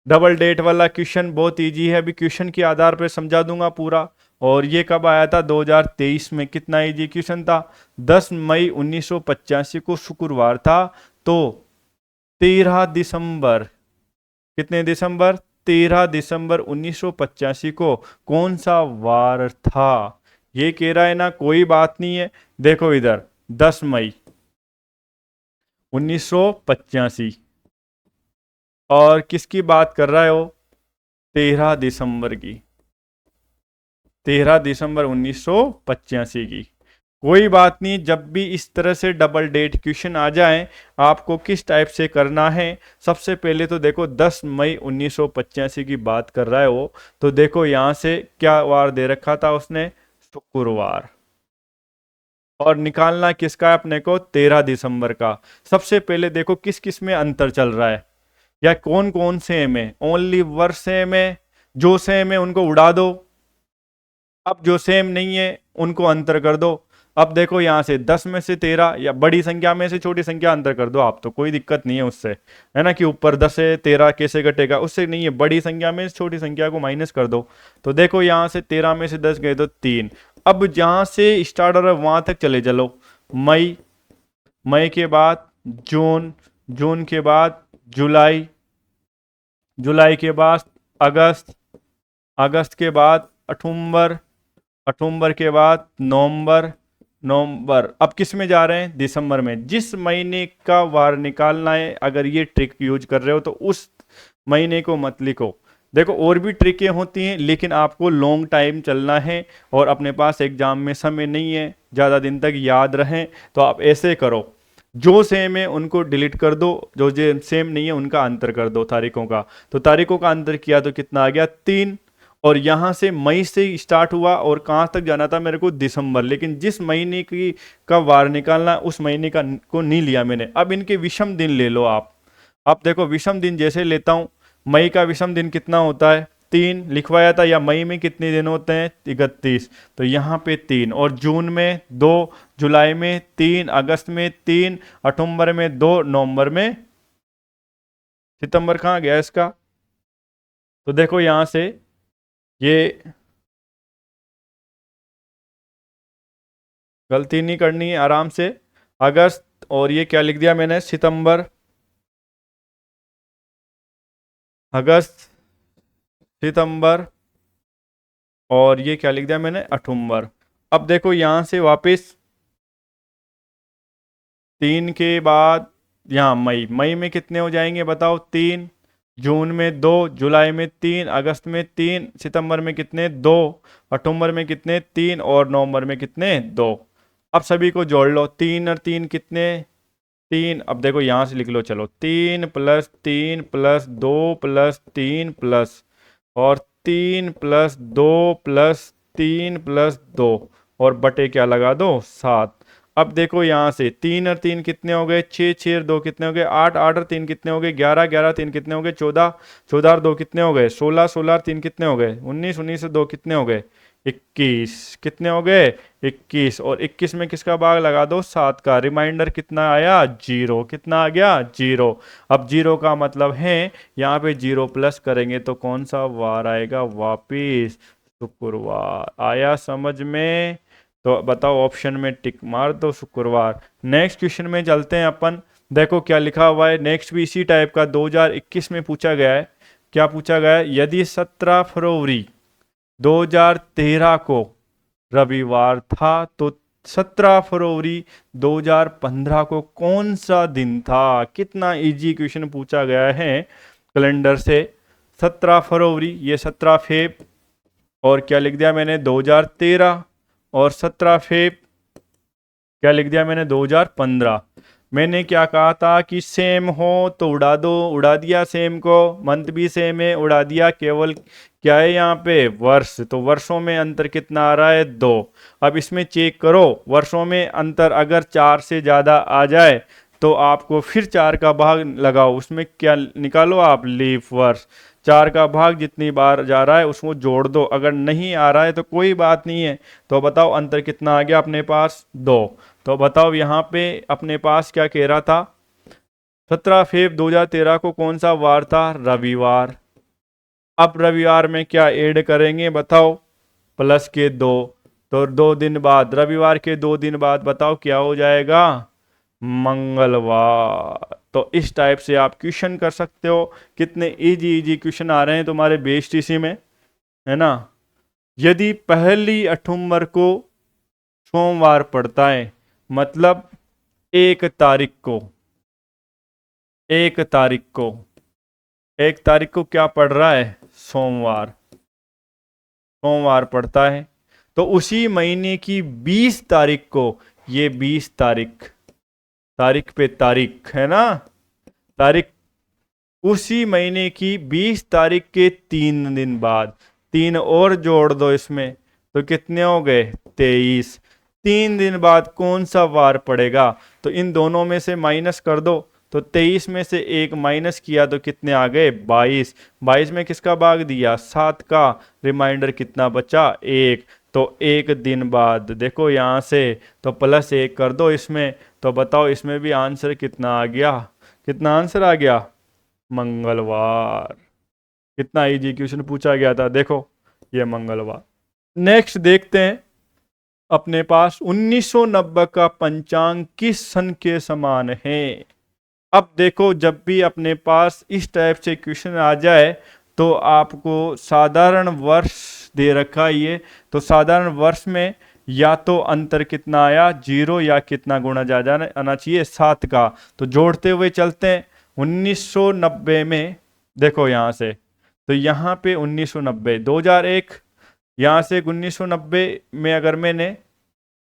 डबल डेट वाला क्वेश्चन बहुत इजी है, अभी क्वेश्चन के आधार पर समझा दूंगा पूरा। और ये कब आया था? 2023 में। कितना इजी क्वेश्चन था? 10 मई 1985 को शुक्रवार था। तो 13 दिसंबर, कितने दिसंबर? 13 दिसंबर 1985 को कौन सा वार था? ये कह रहा है ना, कोई बात नहीं है। देखो इधर 10 मई 1985, और किसकी बात कर रहा है वो? 13 दिसंबर की। 13 दिसंबर 1985 की। कोई बात नहीं, जब भी इस तरह से डबल डेट क्वेश्चन आ जाए, आपको किस टाइप से करना है? सबसे पहले तो देखो 10 मई 1985 की बात कर रहा है वो, तो देखो यहां से क्या वार दे रखा था उसने? शुक्रवार। और निकालना किसका है अपने को? 13 दिसंबर का। सबसे पहले देखो किस किस में अंतर चल रहा है, या कौन कौन सेम है। ओनली वर्ड सेम है, जो सेम है उनको उड़ा दो। अब जो सेम नहीं है उनको अंतर कर दो। अब देखो यहां से 10 में से 13, या बड़ी संख्या में से छोटी संख्या अंतर कर दो आप, तो कोई दिक्कत नहीं है उससे, है ना, कि ऊपर 10 से 13 कैसे घटेगा, उससे नहीं है। बड़ी संख्या में से छोटी संख्या को माइनस कर दो। तो देखो यहां से 13 में से 10 गए तो 3। अब जहां से स्टार्ट हो रहा है वहां तक चले चलो। मई, मई के बाद जून, जून के बाद जुलाई, जुलाई के बाद अगस्त, अगस्त के बाद अक्टूबर, अक्टूबर के बाद नवंबर, नवंबर। अब किस में जा रहे हैं? दिसंबर में। जिस महीने का वार निकालना है, अगर ये ट्रिक यूज कर रहे हो तो उस महीने को मत लिखो। देखो और भी ट्रिकें होती हैं, लेकिन आपको लॉन्ग टाइम चलना है और अपने पास एग्जाम में समय नहीं है ज़्यादा दिन तक याद रहें, तो आप ऐसे करो, जो सेम है उनको डिलीट कर दो, जो सेम नहीं है उनका अंतर कर दो तारीखों का। तो तारीखों का अंतर किया तो कितना आ गया? 3। और यहां से मई से स्टार्ट हुआ और कहां तक जाना था मेरे को? दिसंबर। लेकिन जिस महीने की का वार निकालना उस महीने का को नहीं लिया मैंने। अब इनके विषम दिन ले लो आप। अब देखो विषम दिन जैसे लेता हूं, मई का विषम दिन कितना होता है? 3 लिखवाया था, या मई में कितने दिन होते हैं? 31। तो यहाँ पे 3, और जून में 2, जुलाई में 3, अगस्त में 3, अक्टूबर में 2, नवंबर में, सितंबर कहाँ गया इसका? तो देखो यहां से ये गलती नहीं करनी है, आराम से। अगस्त, और ये क्या लिख दिया मैंने? सितंबर, अगस्त, सितंबर, और ये क्या लिख दिया मैंने? अक्टूबर। अब देखो यहां से वापस 3 के बाद यहाँ मई, मई में कितने हो जाएंगे बताओ? 3, जून में 2, जुलाई में 3, अगस्त में 3, सितंबर में कितने? 2, अक्टूबर में कितने? 3, और नवंबर में कितने? 2। अब सभी को जोड़ लो, 3 और 3 कितने? 3। अब देखो यहां से लिख लो, चलो 3 प्लस 3 प्लस 2 प्लस 3 प्लस, और 3 प्लस 2 प्लस 3 प्लस 2, और बटे क्या लगा दो? 7। अब देखो यहां से 3 और 3 कितने हो गए? 6, 6 और 2 कितने हो गए? 8, 8 और 3 कितने हो गए? 11, 11 3 कितने हो गए? 14, 14 और 2 कितने हो गए? 16, 16 और 3 कितने हो गए? 19, 19 और 2 कितने हो गए? 21। कितने हो गए? 21। और 21 में किसका भाग लगा दो? 7 का। रिमाइंडर कितना आया? 0। कितना आ गया? 0। अब 0 का मतलब है यहाँ पे 0 प्लस करेंगे तो कौन सा वार आएगा? वापिस शुक्रवार। आया समझ में? तो बताओ, ऑप्शन में टिक मार दो, शुक्रवार। नेक्स्ट क्वेश्चन में चलते हैं अपन। देखो क्या लिखा हुआ है, नेक्स्ट भी इसी टाइप का 2021 में पूछा गया है। क्या पूछा गया है? यदि 17 फरवरी 2013 को रविवार था, तो 17 फरवरी 2015 को कौन सा दिन था? कितना इजी क्वेश्चन पूछा गया है। कैलेंडर से। 17 फरवरी, ये 17 फेब, और क्या लिख दिया मैंने 2013, और 17 फेब क्या लिख दिया मैंने 2015। मैंने क्या कहा था कि सेम हो तो उड़ा दो, उड़ा दिया सेम को, मंथ भी सेम है उड़ा दिया, केवल क्या है यहाँ पे वर्ष, तो वर्षों में अंतर कितना आ रहा है 2। अब इसमें चेक करो, वर्षों में अंतर अगर 4 से ज़्यादा आ जाए तो आपको फिर 4 का भाग लगाओ, उसमें क्या निकालो आप लीप वर्ष, 4 का भाग जितनी बार जा रहा है उसको जोड़ दो, अगर नहीं आ रहा है तो कोई बात नहीं है। तो बताओ अंतर कितना आ गया अपने पास 2। तो बताओ यहाँ पे अपने पास क्या कह रहा था, 17 फेब 2013 को कौन सा वार था, रविवार। अब रविवार में क्या ऐड करेंगे बताओ, प्लस के 2, तो 2 दिन बाद, रविवार के 2 दिन बाद बताओ क्या हो जाएगा, मंगलवार। तो इस टाइप से आप क्वेश्चन कर सकते हो। कितने इजी इजी क्वेश्चन आ रहे हैं तुम्हारे बीएसटीसी में, है ना। यदि पहली अठुम्बर को सोमवार पड़ता है, मतलब 1 तारीख को, 1 तारीख को, 1 तारीख को क्या पड़ रहा है, सोमवार, सोमवार पड़ता है, तो उसी महीने की 20 तारीख को, ये 20 तारीख, तारीख पे तारीख है ना, तारीख, उसी महीने की 20 तारीख के 3 दिन बाद, 3 और जोड़ दो इसमें, तो कितने हो गए 23। 3 दिन बाद कौन सा वार पड़ेगा, तो इन दोनों में से माइनस कर दो, तो 23 में से 1 माइनस किया तो कितने आ गए 22। 22 में किसका भाग दिया 7 का, रिमाइंडर कितना बचा 1। तो 1 दिन बाद देखो यहाँ से, तो +1 कर दो इसमें, तो बताओ इसमें भी आंसर कितना आ गया, कितना आंसर आ गया, मंगलवार। कितना इजी क्वेश्चन पूछा गया था, देखो ये मंगलवार। नेक्स्ट देखते हैं, अपने पास 1990 का पंचांग किस सन के समान है। अब देखो जब भी अपने पास इस टाइप से क्वेश्चन आ जाए तो आपको साधारण वर्ष दे रखा है ये, तो साधारण वर्ष में या तो अंतर कितना आया 0 या कितना गुणा जा जाना आना चाहिए 7 का, तो जोड़ते हुए चलते हैं। 1990 में देखो यहाँ से, तो यहाँ पे 1990 2001, यहाँ से 1990 में अगर मैंने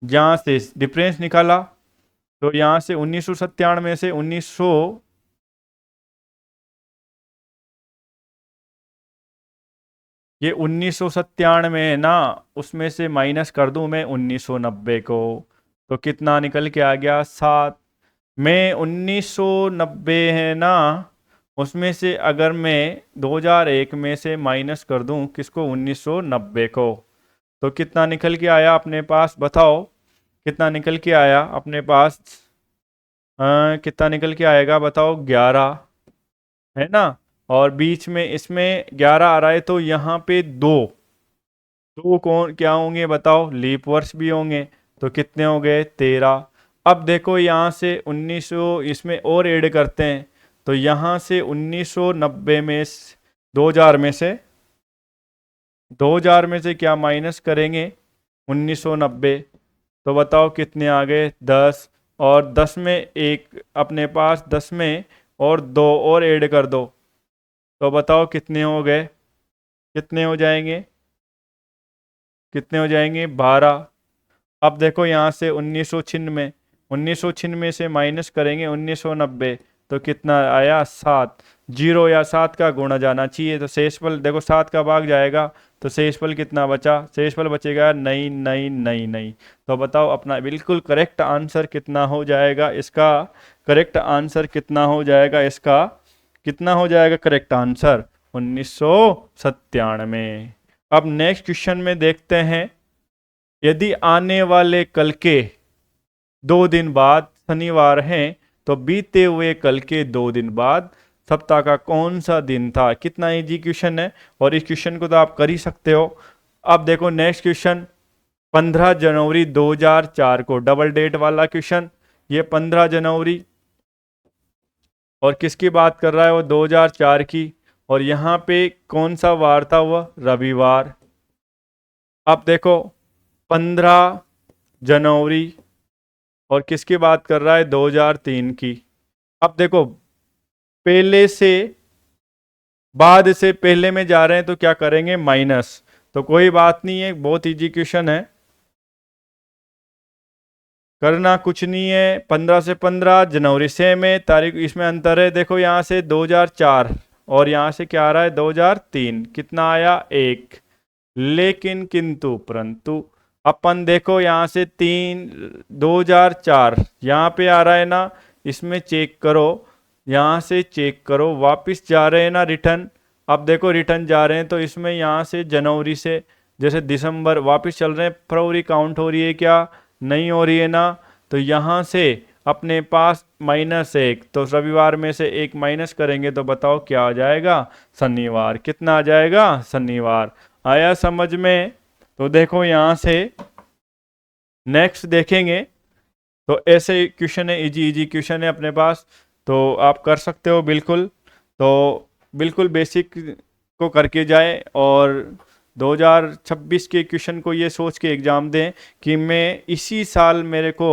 यहाँ से डिफरेंस निकाला, तो यहाँ से 1997 से 1900, ये 1997 है ना, उसमें से माइनस कर दूं मैं 1990 को, तो कितना निकल के आ गया 7। मैं 1990 है ना, उसमें से अगर मैं 2001 में से माइनस कर दूं किसको 1990 को, तो कितना निकल के आया अपने पास बताओ, कितना निकल के आया अपने पास, कितना निकल के आएगा बताओ 11, है ना। और बीच में इसमें 11 आ रहा है, तो यहाँ पे 2, 2 कौन क्या होंगे बताओ, लीप वर्ष भी होंगे, तो कितने हो गए 13। अब देखो यहाँ से 1900 इसमें और ऐड करते हैं, तो यहाँ से 1990 में 2000 में से, 2000 में से क्या माइनस करेंगे 1990, तो बताओ कितने आ गए 10, और 10 में एक अपने पास 10 में और 2 और ऐड कर दो, तो बताओ कितने हो गए, कितने हो जाएंगे, कितने हो जाएंगे 12। अब देखो यहाँ से 1996, 1996 से माइनस करेंगे 1990, तो कितना आया 7। 0 या 7 का गुणा जाना चाहिए, तो शेषफल देखो 7 का भाग जाएगा, तो शेषफल कितना बचा, शेषफल बचेगा नहीं नहीं नहीं नहीं। तो बताओ अपना बिल्कुल करेक्ट आंसर कितना हो जाएगा इसका, करेक्ट आंसर कितना हो जाएगा इसका, कितना हो जाएगा करेक्ट आंसर 1997। अब नेक्स्ट क्वेश्चन में देखते हैं, यदि आने वाले कल के 2 दिन बाद शनिवार हैं, तो बीते हुए कल के 2 दिन बाद सप्ताह का कौन सा दिन था। कितना इजी क्वेश्चन है, और इस क्वेश्चन को तो आप कर ही सकते हो। अब देखो नेक्स्ट क्वेश्चन, 15 जनवरी 2004 को, डबल डेट वाला क्वेश्चन, ये 15 जनवरी, और किसकी बात कर रहा है वो 2004 की, और यहाँ पे कौन सा वार था वह रविवार। अब देखो 15 जनवरी, और किसकी बात कर रहा है 2003 की। अब देखो पहले से बाद से पहले में जा रहे हैं तो क्या करेंगे, माइनस। तो कोई बात नहीं है, बहुत इजी क्वेश्चन है, करना कुछ नहीं है। 15 से 15, जनवरी से में, तारीख इसमें अंतर है, देखो यहाँ से 2004 और यहाँ से क्या आ रहा है 2003, कितना आया 1। लेकिन किंतु परंतु अपन देखो यहाँ से 2004 यहाँ पे आ रहा है ना, इसमें चेक करो, यहाँ से चेक करो, वापस जा रहे हैं ना रिटर्न। अब देखो रिटर्न जा रहे हैं तो इसमें यहाँ से जनवरी से, जैसे दिसंबर वापस चल रहे हैं, फरवरी काउंट हो रही है क्या, नहीं हो रही है ना। तो यहाँ से अपने पास -1, तो रविवार में से 1 माइनस करेंगे तो बताओ क्या आ जाएगा, शनिवार। कितना आ जाएगा, शनिवार। आया समझ में। तो देखो यहाँ से नेक्स्ट देखेंगे, तो ऐसे क्वेश्चन है, इजी इजी क्वेश्चन है अपने पास, तो आप कर सकते हो बिल्कुल। तो बिल्कुल बेसिक को करके जाए और 2026 के क्वेश्चन को ये सोच के एग्ज़ाम दें कि मैं इसी साल मेरे को